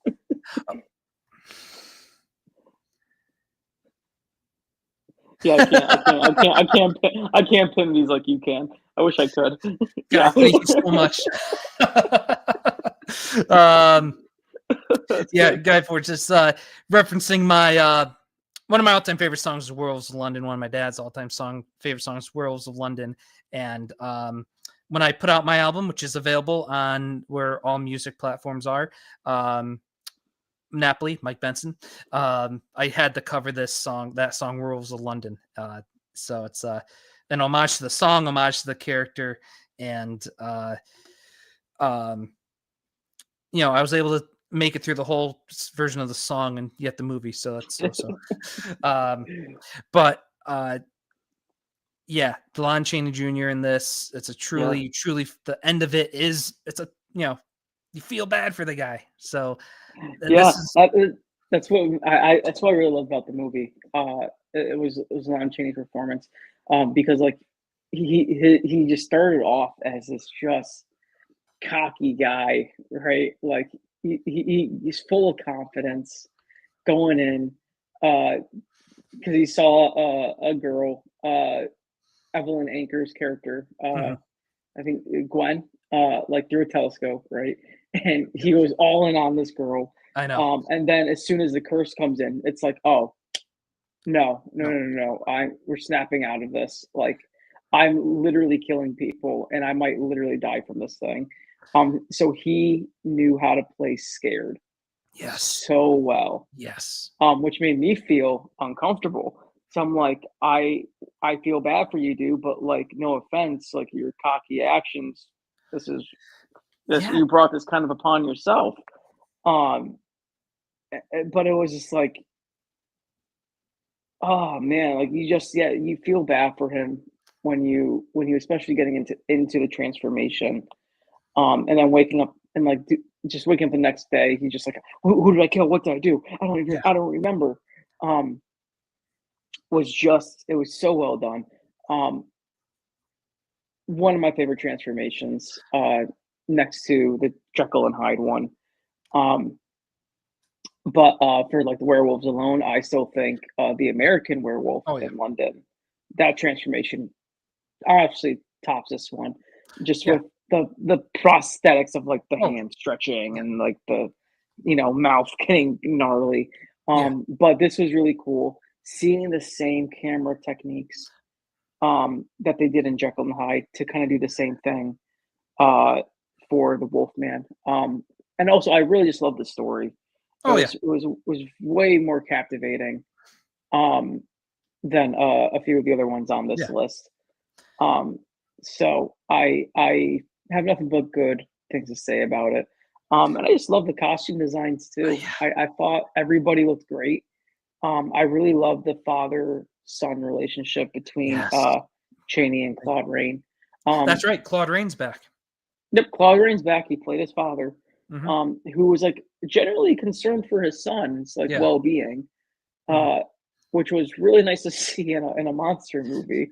Yeah, I can't pin these like you can. I wish I could. Yeah, thank you so much. Yeah, Guy Ford, just referencing my one of my all-time favorite songs is Werewolves of London. One of my dad's all-time favorite songs, Werewolves of London. And when I put out my album, which is available on where all music platforms are, Napoli, Mike Benson, I had to cover that song, Werewolves of London. So it's an homage to the song, homage to the character, and you know, I was able to make it through the whole version of the song and yet the movie. So that's so. But yeah, Lon Chaney Jr. in this, it's a truly the end of it is, it's a, you know, you feel bad for the guy. So yeah, that's what that's what I really love about the movie. It was Lon Chaney's performance, because like he just started off as this just cocky guy, right? Like he's full of confidence going in, because he saw a girl, Evelyn Anchor's character, I think Gwen, like through a telescope, right? And he was all in on this girl. I know. And then as soon as the curse comes in, it's like, oh, no. We're snapping out of this. Like, I'm literally killing people, and I might literally die from this thing. So he knew how to play scared, so well. Yes. Which made me feel uncomfortable. So I'm like, I feel bad for you, dude, but like, no offense, like your cocky actions, you brought this kind of upon yourself. But it was just like, oh man, like you feel bad for him when you especially getting into the transformation, and then waking up and just waking up the next day, he's just like, who did I kill? What did I do? I don't remember. um, was just it was so well done. Um, one of my favorite transformations, next to the Jekyll and Hyde one. Um, but for like the werewolves alone, I still think the American Werewolf Oh yeah, in London, that transformation actually tops this one, just yeah. with the prosthetics of like the Oh hand stretching yeah, and like the mouth getting gnarly. yeah. But this was really cool seeing the same camera techniques that they did in Jekyll and Hyde to kind of do the same thing uh, for the Wolfman. And also, I really just love the story. Oh yeah, It was way more captivating um, than a few of the other ones on this yeah. list. Um, so I have nothing but good things to say about it. And I just love the costume designs too. Yeah. I thought everybody looked great. I really love the father son relationship between Yes, Cheney and Claude Rain. that's Um, right. Claude Rains back. yep, Claude Rain's back. He played his father, Hmm. who was like generally concerned for his son's like Yeah. well being, Mhm. uh, which was really nice to see in a monster movie.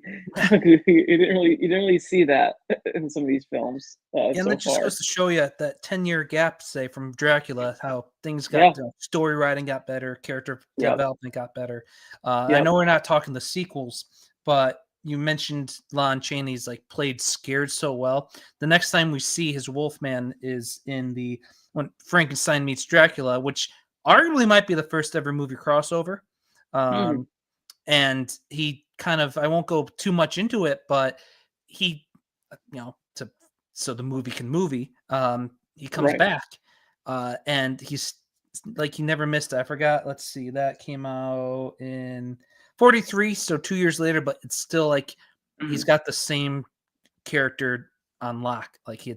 You didn't really see that in some of these films And that so just far. goes to show you that 10-year gap, say, from Dracula, how things got Yeah, story writing got better, character yep, development got better. I yep. know we're not talking the sequels, but you mentioned Lon Chaney's like played scared so well. The next time we see his Wolfman is in the when Frankenstein meets Dracula, which arguably might be the first ever movie crossover. Mhm, Um, and he kind of I won't go too much into it, but he to so the movie can he comes right. back and he's like he never missed it. I forgot, let's see, that came out in 43, so 2 years later, but it's still like he's Mhm, got the same character on lock. Like he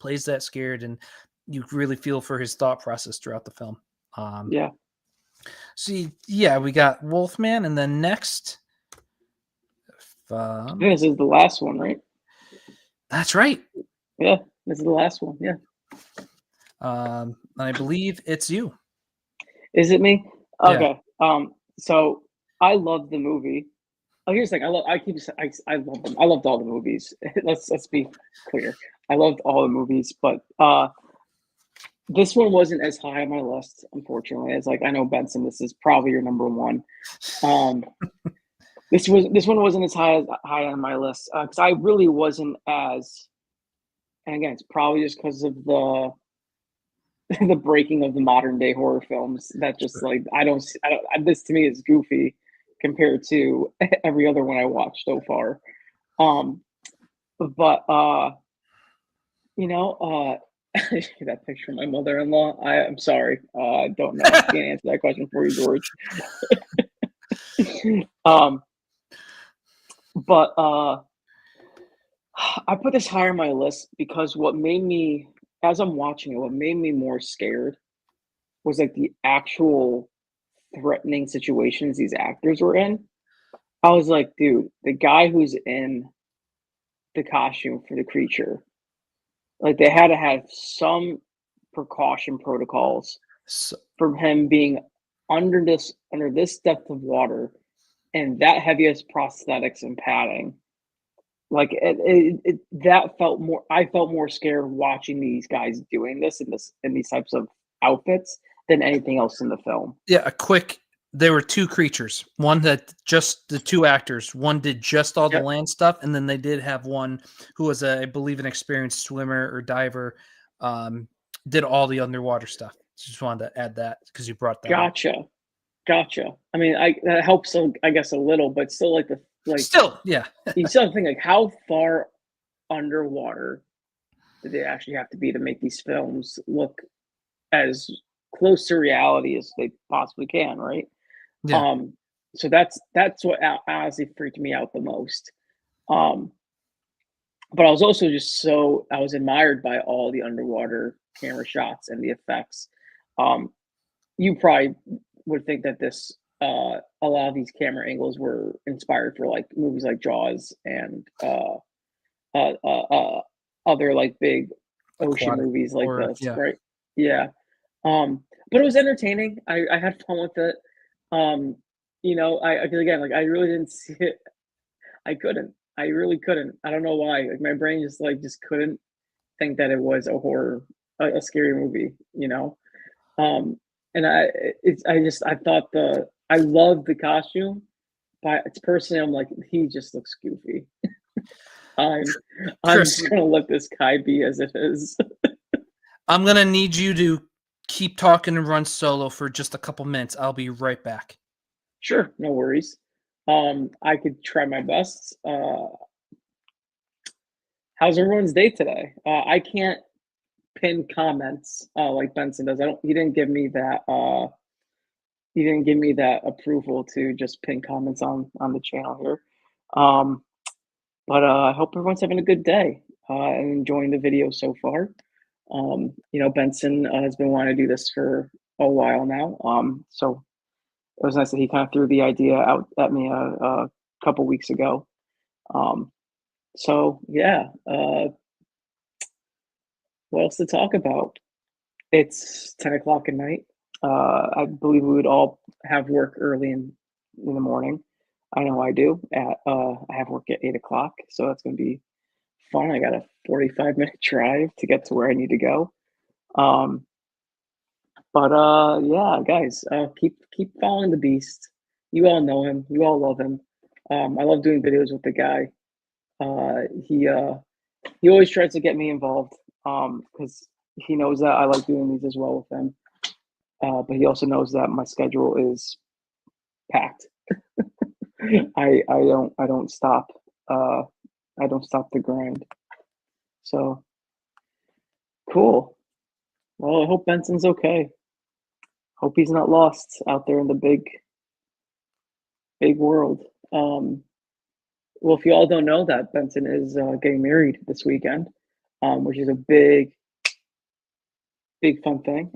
plays that scared, and you really feel for his thought process throughout the film. um yeah. yeah, we got Wolfman, and then next, I think this is the last one, right? that's right. Yeah, this is the last one. Yeah. I believe it's you. Is it me? Yeah. Okay. So I love the movie. Oh, here's the thing. I love them. I loved all the movies. Let's be clear. I loved all the movies, but this one wasn't as high on my list, unfortunately. As like I know Benson, this is probably your number one. Um, this one wasn't as high on my list because I really wasn't as. And again, it's probably just because of the the breaking of the modern day horror films that just Sure. like I don't this to me is goofy compared to every other one I watched so far. Um, but you know, that picture of my mother-in-law. I'm sorry. I don't know. Can't answer that question for you, George. um, but I put this higher on my list because what made me, as I'm watching it, what made me more scared was like the actual threatening situations these actors were in. I was like, dude, the guy who's in the costume for the creature, like they had to have some precaution protocols So, from him being under this depth of water and that heaviest prosthetics and padding. Like that felt more. I felt more scared watching these guys doing this in these types of outfits than anything else in the film. yeah, a quick there were two creatures. One that just the two actors. One did just all the Yep. land stuff, and then they did have one who was I believe, an experienced swimmer or diver, um, did all the underwater stuff. Just wanted to add that because you brought that up. Gotcha. Gotcha. I mean, I that helps, I guess, a little, but still, like Still, yeah. you still have to think like how far underwater do they actually have to be to make these films look as close to reality as they possibly can, right? Yeah. Um, so that's what honestly freaked me out the most. Um, but I was also just so I was admired by all the underwater camera shots and the effects. Um, you probably would think that this a lot of these camera angles were inspired for like movies like Jaws and uh, uh, uh, other like big ocean Aquatic movies like horror. this, Yeah. right? Yeah. But it was entertaining. I had fun with it. Um, you know, because again, like I really didn't see it. I couldn't. I really couldn't. I don't know why. Like my brain just just couldn't think that it was a horror, a scary movie. You know, um, and I thought I loved the costume, but it's personally I'm like he just looks goofy. I'm I'm Chris, just gonna let this guy be as it is. I'm gonna need you to keep talking and run solo for just a couple minutes. I'll be right back. Sure, no worries. I could try my best. How's everyone's day today? I can't pin comments like Benson does. I don't. He didn't give me that. He didn't give me that approval to just pin comments on the channel here. Um, but I hope everyone's having a good day and enjoying the video so far. You know, Benson has been wanting to do this for a while now. So it was nice that he kind of threw the idea out at me a couple weeks ago. Um, so yeah, what else to talk about? It's 10 o'clock at night. I believe we would all have work early in the morning. I know I do. I have work at 8 o'clock, so that's going to be fun. I got a 45-minute drive to get to where I need to go. Um, but yeah, guys, keep following the beast. You all know him. You all love him. I love doing videos with the guy. He always tries to get me involved because he knows that I like doing these as well with him. But he also knows that my schedule is packed. I don't stop. Uh, I don't stop the grind. So cool. Well, I hope Benson's okay. Hope he's not lost out there in the big world. Well, if you all don't know that, Benson is getting married this weekend, which is a big fun thing.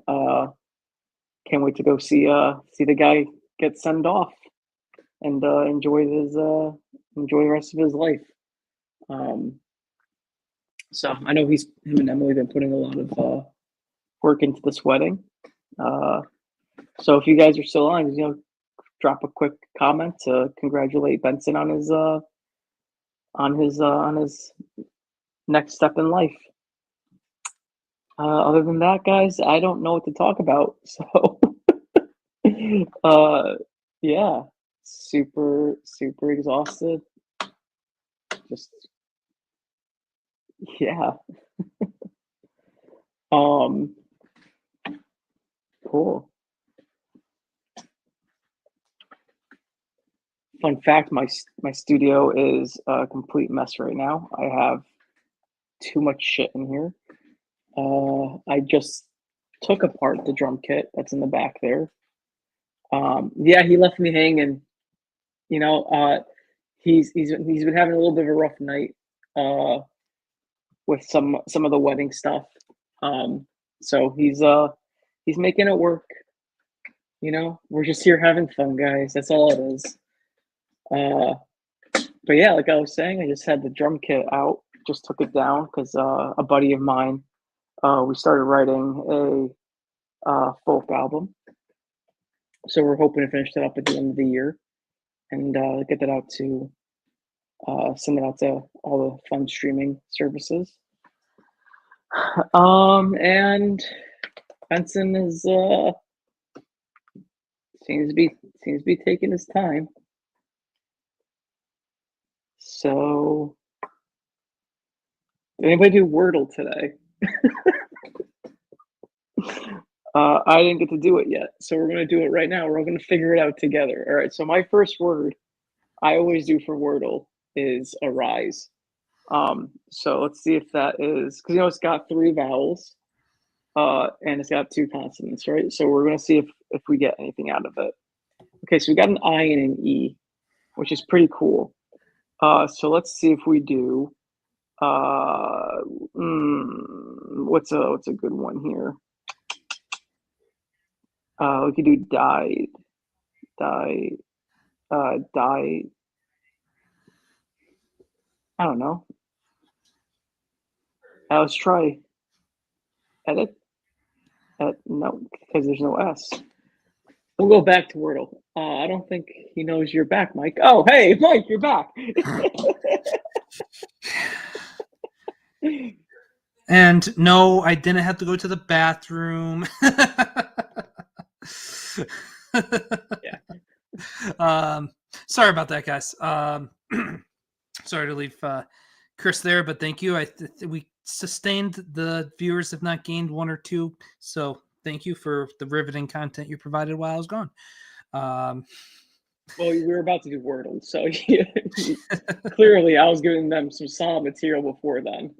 Can't wait to go see the guy get sent off and enjoy the rest of his life. Um, so I know him and Emily have been putting a lot of work into this wedding. Uh, so if you guys are still on, drop a quick comment to congratulate Benson on his next step in life. Other than that, guys, I don't know what to talk about. So, uh, yeah, super exhausted. Just yeah. Um, cool. Fun fact: my studio is a complete mess right now. I have too much shit in here. I just took apart the drum kit that's in the back there. Yeah, he left me hanging. You know, he's been having a little bit of a rough night with some of the wedding stuff. So he's making it work. You know, we're just here having fun, guys. That's all it is. But yeah, like I was saying, I just had the drum kit out. Just took it down because a buddy of mine, we started writing a folk album. So we're hoping to finish that up at the end of the year and get that out to send it out to all the fun streaming services. And Benson is seems to be taking his time. So, did anybody do Wordle today? I didn't get to do it yet, so we're gonna do it right now. We're gonna figure it out together. All right. So my first word I always do for Wordle is arise. So let's see if that is because it's got 3 vowels, and it's got 2 consonants, right? So we're gonna see if we get anything out of it. Okay, so we got an I and an E, which is pretty cool. So let's see if we do. What's a good one here? We could do died, die, die. I don't know. Let's try edit. No, because there's no S. We'll go back to Wordle. I don't think he knows you're back, Mike. Oh, hey, Mike, you're back. And no, I didn't have to go to the bathroom. Yeah. Sorry about that, guys. Sorry to leave Chris there, but thank you. We sustained the viewers, if not gained one or two. So thank you for the riveting content you provided while I was gone. Well, we were about to do Wordle, so clearly I was giving them some solid material before then.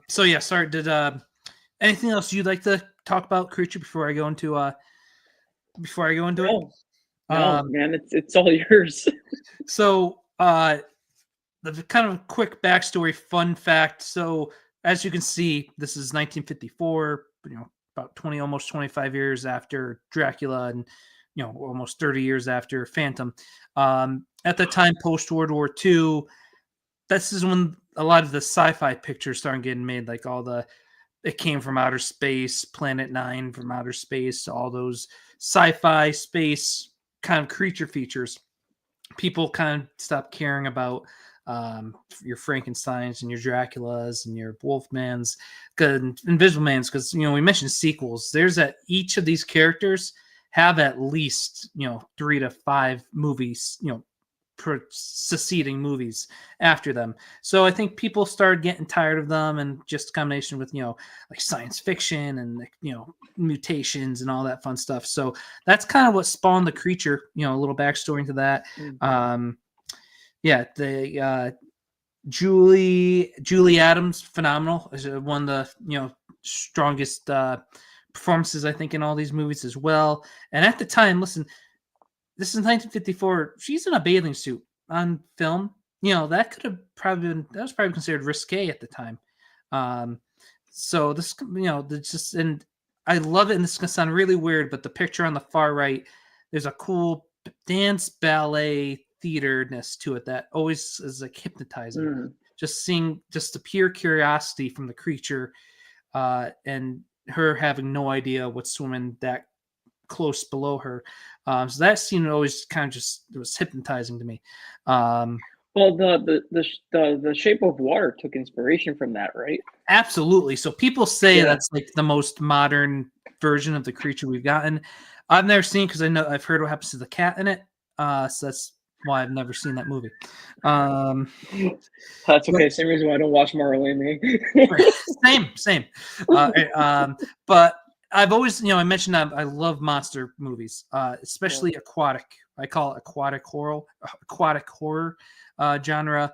So yeah, sorry. Did anything else you'd like to talk about creature before I go into it? No, man, it's all yours. So the kind of quick backstory, fun fact. So as you can see, this is 1954. About 20, almost 25 years after Dracula, and almost 30 years after Phantom. At the time, post World War II, this is when a lot of the sci-fi pictures started getting made, like It Came from Outer Space, Planet Nine from Outer Space, all those sci-fi space kind of creature features. People kind of stopped caring about your Frankensteins and your Draculas and your Wolfmans, Invisible Mans, because we mentioned sequels. There's each of these characters have at least 3 to 5 movies, succeeding movies after them. So I think people started getting tired of them, and just a combination with like science fiction and mutations and all that fun stuff. So that's kind of what spawned the creature. A little backstory into that. The Julie Adams, phenomenal. One of the strongest performances I think in all these movies as well. And at the time, listen, this is 1954. She's in a bathing suit on film. That could have that was probably considered risque at the time. So this, just, and I love it. And this is gonna sound really weird, but the picture on the far right, there's a cool dance ballet theater-ness to it that always is like hypnotizing. Just seeing just the pure curiosity from the creature, and her having no idea what's swimming that close below her. So that scene always kind of it was hypnotizing to me. Well, the Shape of Water took inspiration from that, right? Absolutely. So people say that's like the most modern version of the creature we've gotten. I've never seen, because I've heard what happens to the cat in it. So that's why I've never seen that movie. That's okay. Same reason why I don't watch Marley. Same. But I've always, I mentioned I love monster movies, especially aquatic. I call it aquatic horror genre.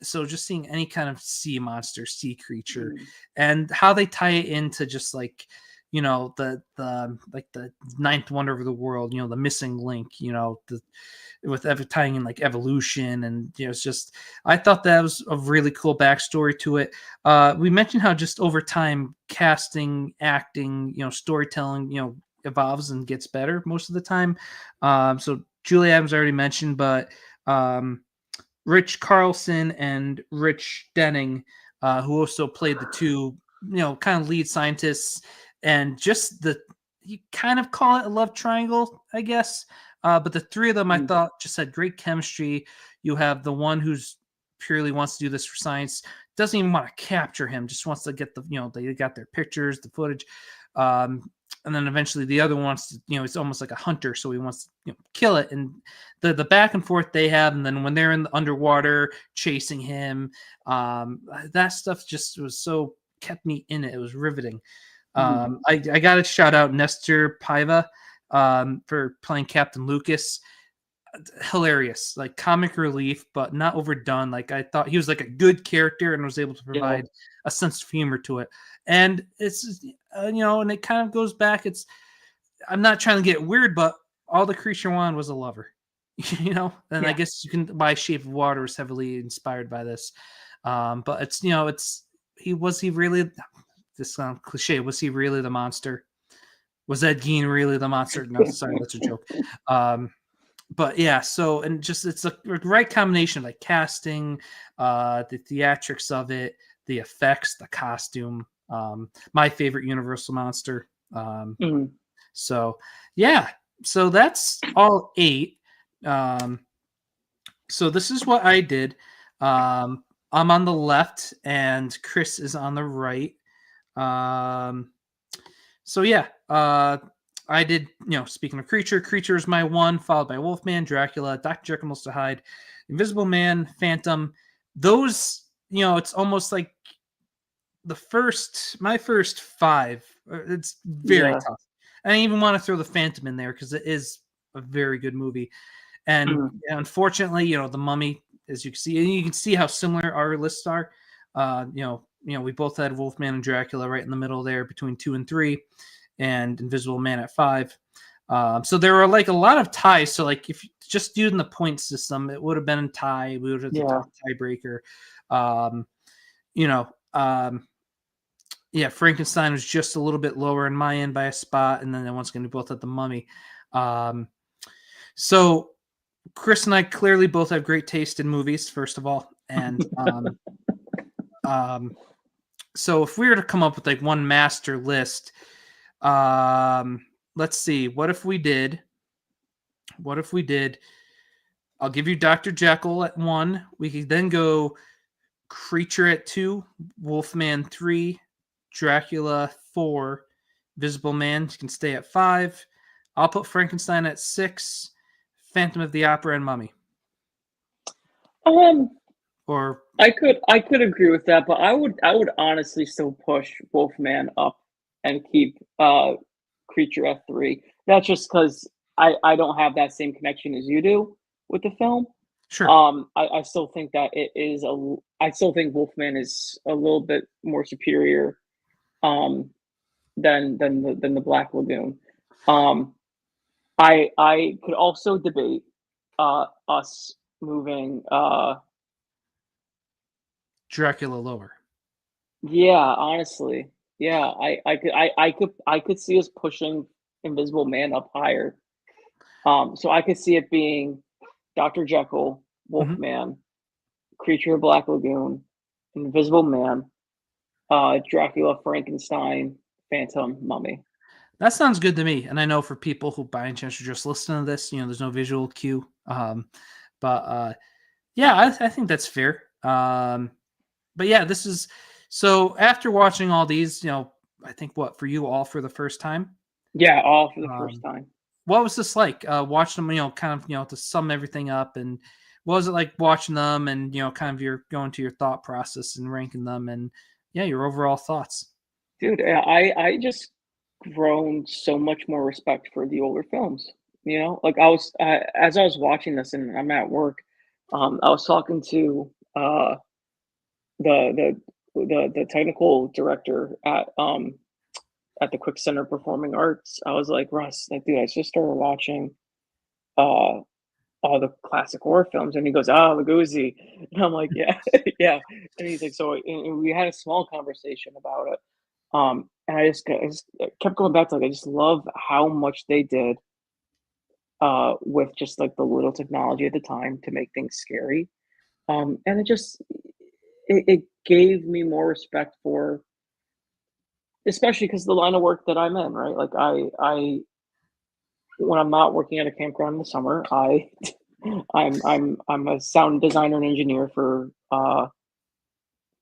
So just seeing any kind of sea monster, sea creature, and how they tie it into just like, the ninth wonder of the world, the missing link, with tying in like evolution, and it's just, I thought that was a really cool backstory to it. We mentioned how just over time, casting, acting, storytelling, evolves and gets better most of the time. So Julie Adams already mentioned, but Rich Carlson and Rich Denning, who also played the two, kind of lead scientists, and just you kind of call it a love triangle, I guess. But the three of them, I thought, just had great chemistry. You have the one who's purely wants to do this for science, doesn't even want to capture him, just wants to get they got their pictures, the footage. And then eventually the other wants to, it's almost like a hunter, so he wants to kill it. And the back and forth they have, and then when they're in the underwater chasing him, that stuff just was so, kept me in it. It was riveting. I got to shout out Nestor Paiva for playing Captain Lucas. Hilarious, like comic relief, but not overdone. Like I thought he was like a good character and was able to provide a sense of humor to it. And it's and it kind of goes back. I'm not trying to get weird, but all the creature wanted was a lover, and I guess you can buy Shape of Water was heavily inspired by this. But was he really, this sounds cliche, was he really the monster? Was Ed Gein really the monster? No, sorry, that's a joke. But yeah, so, and just, it's a right combination of like casting, the theatrics of it, the effects, the costume. My favorite Universal monster, Mhm. So yeah, so that's all 8. So this is what I did. I'm on the left and Chris is on the right. Um, so yeah, I did, speaking of Creature is my 1, followed by Wolfman, Dracula, Dr. Jekyll, Mr. Hyde, Invisible Man, Phantom. Those, it's almost like my first 5. It's very Yeah. tough. I didn't even want to throw the Phantom in there because it is a very good movie. And Mhm. unfortunately, The Mummy, as you can see, and you can see how similar our lists are. We both had Wolfman and Dracula right in the middle there between 2 and 3, and Invisible Man at 5. So there were like a lot of ties. So like if just using the point system, it would have been a tie. We would have Yeah. the tiebreaker. Um, you know, um, yeah, Frankenstein was just a little bit lower in my end by a spot, and then once again we both had the Mummy. So Chris and I clearly both have great taste in movies, first of all, and so if we were to come up with like one master list, let's see, what if we did? I'll give you Dr. Jekyll at 1. We could then go Creature at 2, Wolfman 3, Dracula 4, Visible Man can stay at 5. I'll put Frankenstein at 6, Phantom of the Opera, and Mummy. Um, Or I could agree with that, but I would honestly still push Wolfman up and keep Creature at 3. That's just because I don't have that same connection as you do with the film. sure. I still think that I still think Wolfman is a little bit more superior than the Black Lagoon. Um, I could also debate us moving Dracula lower. yeah, honestly. Yeah, I could see us pushing Invisible Man up higher. So I could see it being Dr. Jekyll, Mhm. Wolfman, Creature of Black Lagoon, Invisible Man, Dracula, Frankenstein, Phantom, Mummy. That sounds good to me. And I know for people who by any chance are just listening to this, there's no visual cue. But yeah, I think that's fair. But yeah, this is so after watching all these, I think what for you all for the first time. Yeah, all for the first Um, time. what was this like? Watching them, kind of, to sum everything up, and what was it like watching them, and kind of your going to your thought process and ranking them, and yeah, your overall thoughts. Dude, I just grown so much more respect for the older films. Like as I was watching this and I'm at work, I was talking to the the technical director at the Quick Center Performing Arts. I was like, Russ, like, dude, I just started watching uh all the classic horror films, and he goes, "Ah, Lugosi," and I'm like, "Yeah, yeah," and he's like, "So," and we had a small conversation about it, and I just kept going back to like I just love how much they did with just like the little technology at the time to make things scary, and it gave me more respect for, especially because the line of work that I'm in, right? Like I when I'm not working at a campground in the summer, I'm a sound designer and engineer for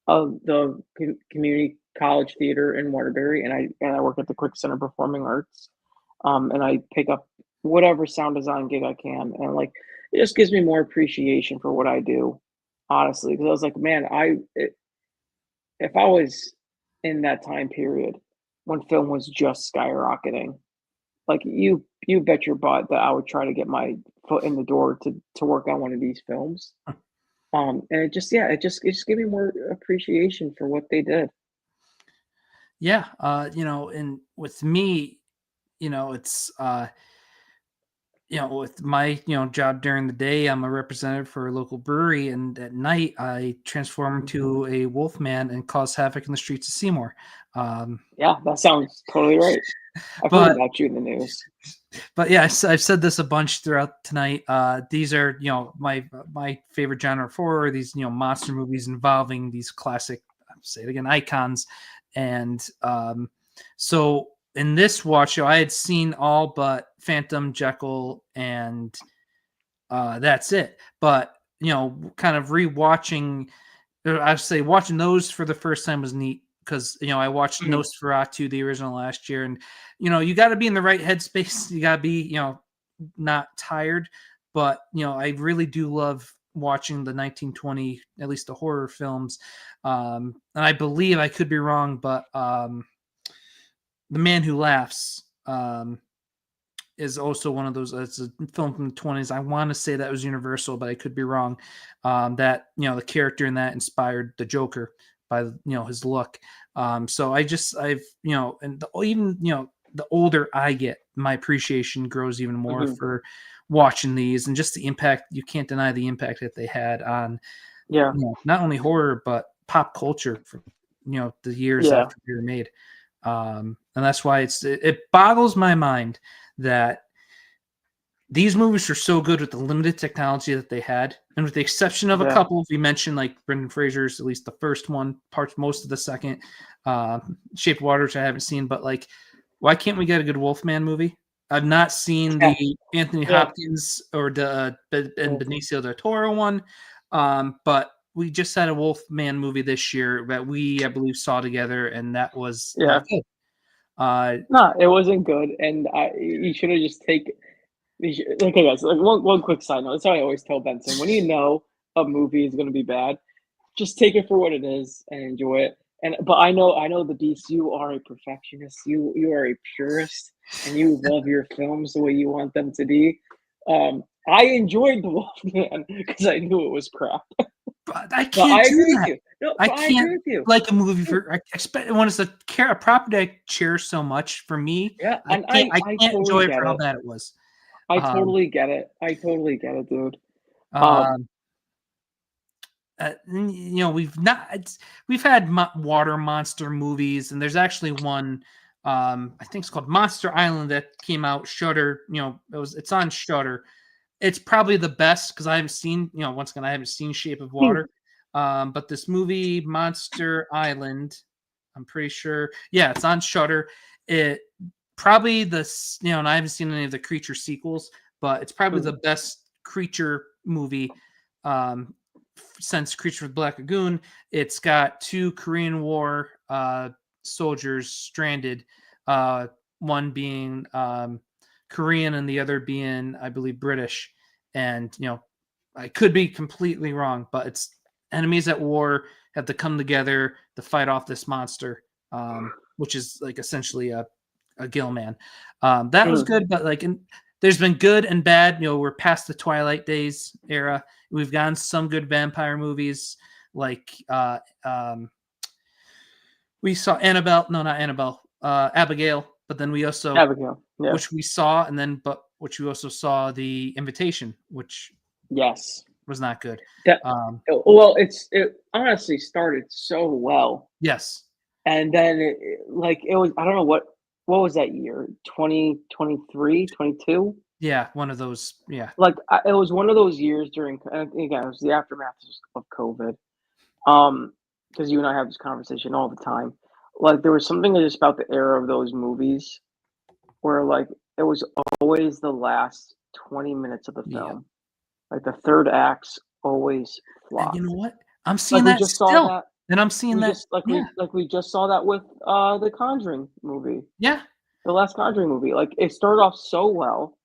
the community college theater in Waterbury, and I work at the Quick Center Performing Arts, and I pick up whatever sound design gig I can, and like it just gives me more appreciation for what I do, honestly. Because I was like, man, if I was in that time period when film was just skyrocketing, like you bet your butt that I would try to get my foot in the door to work on one of these films. And it just gave me more appreciation for what they did. Yeah, and with me, it's with my job during the day, I'm a representative for a local brewery, and at night I transform into a wolf man and cause havoc in the streets of Seymour. Um, Yeah, that sounds totally right. I've heard but about you in the news. but yeah, I've said this a bunch throughout tonight. These are my favorite genre of horror. These monster movies involving these classic, I'll say it again, icons, and so in this watch, I had seen all but Phantom, Jekyll, and that's it. But kind of rewatching, I say watching those for the first time was neat because I watched Mhm. Nosferatu, the original, last year, and you got to be in the right headspace. You got to be not tired, but I really do love watching the 1920, at least the horror films. And I believe, I could be wrong, but The Man Who Laughs is also one of those. It's a film from the 20s. I want to say that was Universal, but I could be wrong. That the character in that inspired the Joker by his look. So I've and even the older I get, my appreciation grows even more Mhm. for watching these, and just the impact. You can't deny the impact that they had on Yeah. not only horror but pop culture for the years Yeah. after they were made. And that's why it boggles my mind that these movies are so good with the limited technology that they had, and with the exception of a Yeah. couple we mentioned, like Brendan Fraser's, at least the first one, parts most of the second, Shape of Water, which I haven't seen, but like, why can't we get a good Wolfman movie? I've not seen Yeah. the Anthony Yeah. Hopkins or the and Mhm. Benicio del Toro one, but we just had a Wolfman movie this year that I believe, saw together, and that was Yeah. not good. Uh, No, it wasn't good, and you should have just taken. Okay, guys. Like one quick side note. That's how I always tell Benson. When you know a movie is going to be bad, just take it for what it is and enjoy it. And but I know the beast. You are a perfectionist. You are a purist, and you love your films the way you want them to be. I enjoyed The Wolfman because I knew it was crap. But I But can't I do agree with that. you. No, I but I agree can't with you. like a movie Yeah, for I expect when it's a property I cherish so much. For me, yeah, I and can't I I I can't totally enjoy it get for how it. bad it was. I Um, totally get it. I totally get it, dude. Um, um, we've had water monster movies, and there's actually one, I think it's called Monster Island, that came out Shutter. It's on Shutter. It's probably the best because I haven't seen, once again, I haven't seen Shape of Water. But this movie, Monster Island, I'm pretty sure, yeah, it's on Shutter. It probably and I haven't seen any of the Creature sequels, but it's probably the mm, best Creature movie um, since Creature with Black Lagoon. It's got two Korean War soldiers stranded, uh, one being Korean and the other being, I believe, British. And I could be completely wrong, but it's enemies at war have to come together to fight off this monster, which is like essentially a gill man. That was mm, good, but like, there's been good and bad. We're past the Twilight days era. We've gotten some good vampire movies, like we saw Annabelle. No, not Annabelle. Abigail. But then we also, Abigail. Yeah. which we saw, and then but which we also saw, The Invitation, which Yes. was not good. That. Um, Well, it honestly started so well, yes, and then like it was. I don't know what was that year? 2023, 22. yeah, one of those. Yeah, Like it was one of those years during. And again, it was the aftermath of COVID. Because you and I have this conversation all the time. Like there was something just about the era of those movies where like it was always the last 20 minutes of the yeah. film. Like the third acts always And you flopped. know what? I'm Like seeing we that just saw still, that. and I'm seeing We that. just like Yeah, we just saw that with the Conjuring movie, yeah. the last Conjuring movie. Like it started off so well.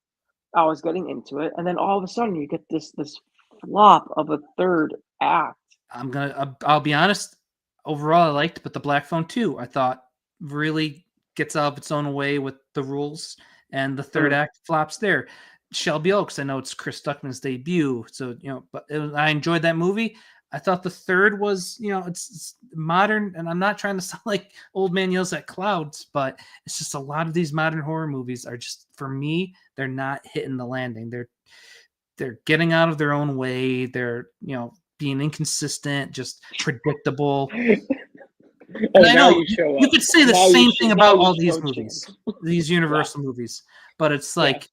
I was getting into it, and then all of a sudden you get this flop of a third act. I'll be honest. Overall, I liked, but the Black Phone 2, I thought, really gets out of its own way with the rules, and the third Mm, act flops there. Shelby Oaks, I know it's Chris Stuckman's debut, so but I enjoyed that movie. I thought the third was, it's modern, and I'm not trying to sound like old man yells at clouds, but it's just a lot of these modern horror movies are just, for me, they're not hitting the landing. They're getting out of their own way. They're being inconsistent, just predictable. And oh, I now know you show you up. could say the same thing Now about you all these show movies, chance. these Yeah, Universal movies, but it's yeah. like,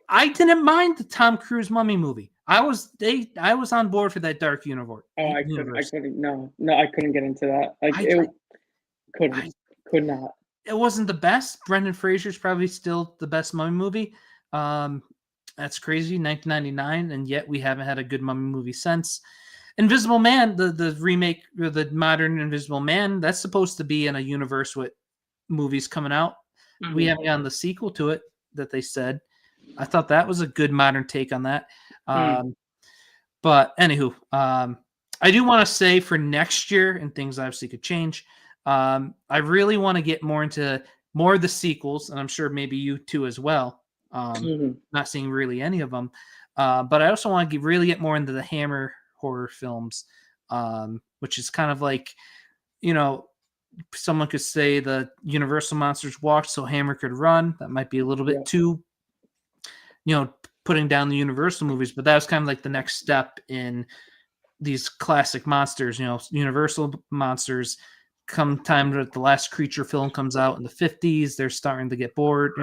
I didn't mind the Tom Cruise Mummy movie. I was on board for that dark universe. Oh, I Universe. couldn't. No, I couldn't get into that. Like I it I couldn't, could not. it wasn't the best. Brendan Fraser's probably still the best Mummy movie. That's crazy, 1999, and yet we haven't had a good Mummy movie since. Invisible Man, the remake, or the modern Invisible Man, that's supposed to be in a universe with movies coming out. We haven't gotten the sequel to it that they said. I thought that was a good modern take on that. But anywho, I do want to say for next year, and things obviously could change, I really want to get more into more of the sequels, and I'm sure maybe you too as well. Not seeing really any of them, but I also want to really get more into the Hammer horror films, which is kind of like, you know, someone could say the Universal monsters walked so Hammer could run. That might be a little bit too, you know, putting down the Universal movies, but that was kind of like the next step in these classic monsters. You know, Universal monsters, come time that the last Creature film comes out in the 50s, they're starting to get bored.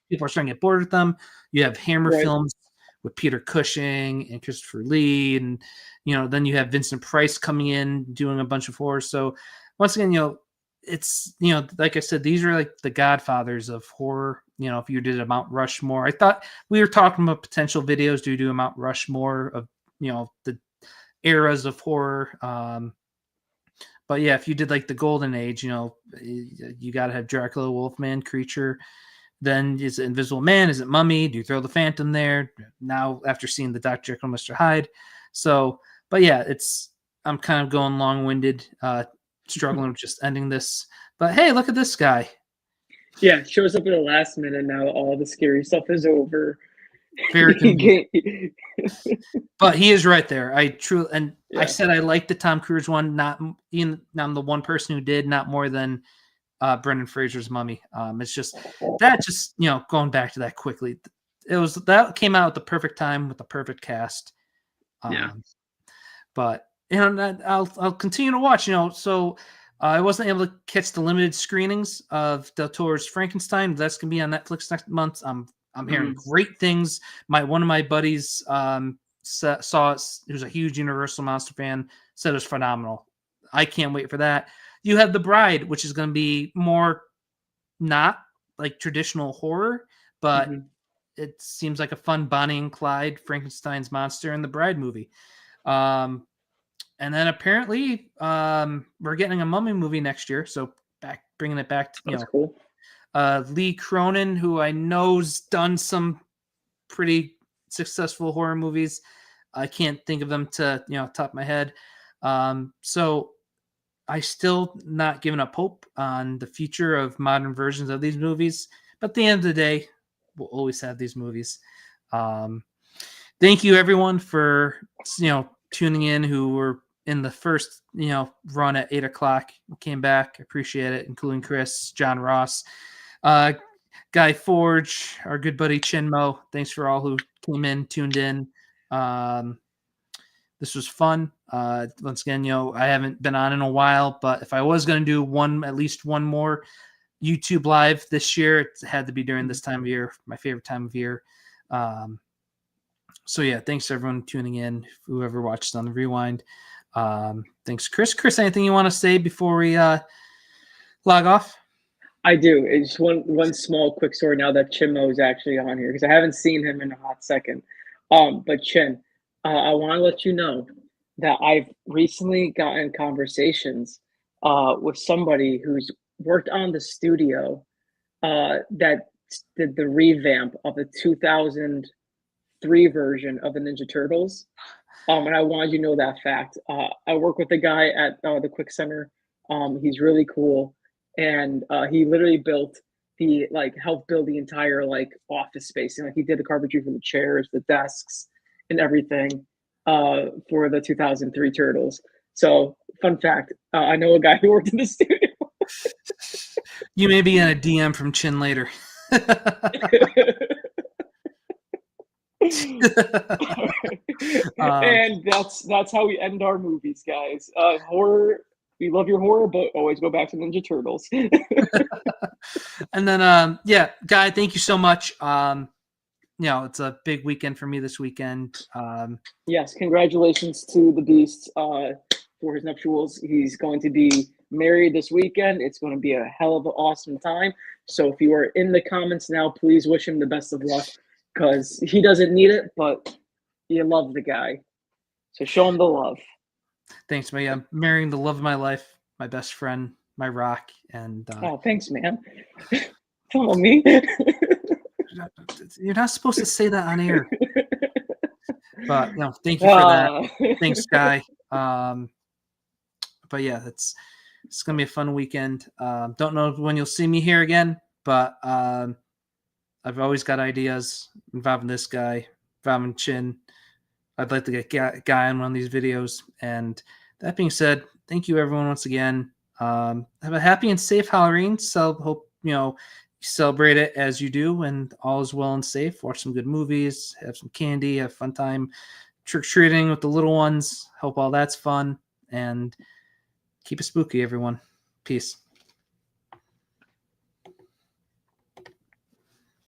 People are starting to get bored with them. You have Hammer films with Peter Cushing and Christopher Lee, and then you have Vincent Price coming in doing a bunch of horror. So once again, it's like I said, these are like the godfathers of horror. If you did a Mount Rushmore, I thought we were talking about potential videos to do a Mount Rushmore of the eras of horror. But yeah, if you did like the Golden Age, you got to have Dracula, Wolfman, Creature. Then is it Invisible Man? Is it Mummy? Do you throw the Phantom there? Now, after seeing the Dr. Jekyll, Mr. Hyde. So, but yeah, I'm kind of going long-winded, struggling with just ending this. But hey, look at this guy. Yeah, shows up at the last minute. Now all the scary stuff is over. Very but he is right there. I said I like the Tom Cruise one. I'm the one person who did, not more than Brendan Fraser's Mummy. It's just going back to that quickly. That came out at the perfect time with the perfect cast. But I'll continue to watch. So I wasn't able to catch the limited screenings of Del Toro's Frankenstein. That's gonna be on Netflix next month. I'm hearing great things. One of my buddies saw it, who's a huge Universal monster fan, said it was phenomenal. I can't wait for that. You have The Bride, which is going to be more not like traditional horror, but it seems like a fun Bonnie and Clyde, Frankenstein's monster, and The Bride movie. And then apparently we're getting a Mummy movie next year, so bringing it back to That's cool. Lee Cronin, who I know's done some pretty successful horror movies. I can't think of them to top of my head. So I still not giving up hope on the future of modern versions of these movies. But at the end of the day, we'll always have these movies. Thank you everyone for tuning in, who were in the first run at 8 o'clock. Came back. Appreciate it, including Chris, John Ross, Guy Forge, our good buddy Chinmo. Thanks for all who came in, tuned in. This was fun. Once again, I haven't been on in a while, but if I was going to do at least one more YouTube live this year, it had to be during this time of year, my favorite time of year. So yeah, thanks everyone tuning in, whoever watched on the rewind. Thanks, Chris. Chris, anything you want to say before we log off? I do. It's one small quick story now that Chinmo is actually on here, because I haven't seen him in a hot second. But Chin, I want to let you know that I've recently gotten conversations with somebody who's worked on the studio that did the revamp of the 2003 version of the Ninja Turtles. And I wanted you to know that fact. I work with a guy at the Quick Center. He's really cool. And he literally helped build the entire office space. And he did the carpentry for the chairs, the desks, and everything for the 2003 Turtles. So, fun fact, I know a guy who worked in the studio. You may be in a DM from Chin later. And that's how we end our movies, guys. Horror. We love your horror, but always go back to Ninja Turtles. And then, Guy, thank you so much. It's a big weekend for me this weekend. Yes, congratulations to the Beast for his nuptials. He's going to be married this weekend. It's going to be a hell of an awesome time. So if you are in the comments now, please wish him the best of luck because he doesn't need it, but you love the guy. So show him the love. Thanks, man. I'm marrying the love of my life, my best friend, my rock, and Oh, thanks, man. Follow me. you're not supposed to say that on air. But thank you for that. Thanks, Sky. But yeah, it's gonna be a fun weekend. Don't know when you'll see me here again, but I've always got ideas involving this guy, involving Chin. I'd like to get guy on one of these videos. And that being said, thank you everyone once again. Have a happy and safe Halloween. So hope you celebrate it as you do, and all is well and safe. Watch some good movies, have some candy, have a fun time trick-or-treating with the little ones. Hope all that's fun, and keep it spooky, everyone. Peace.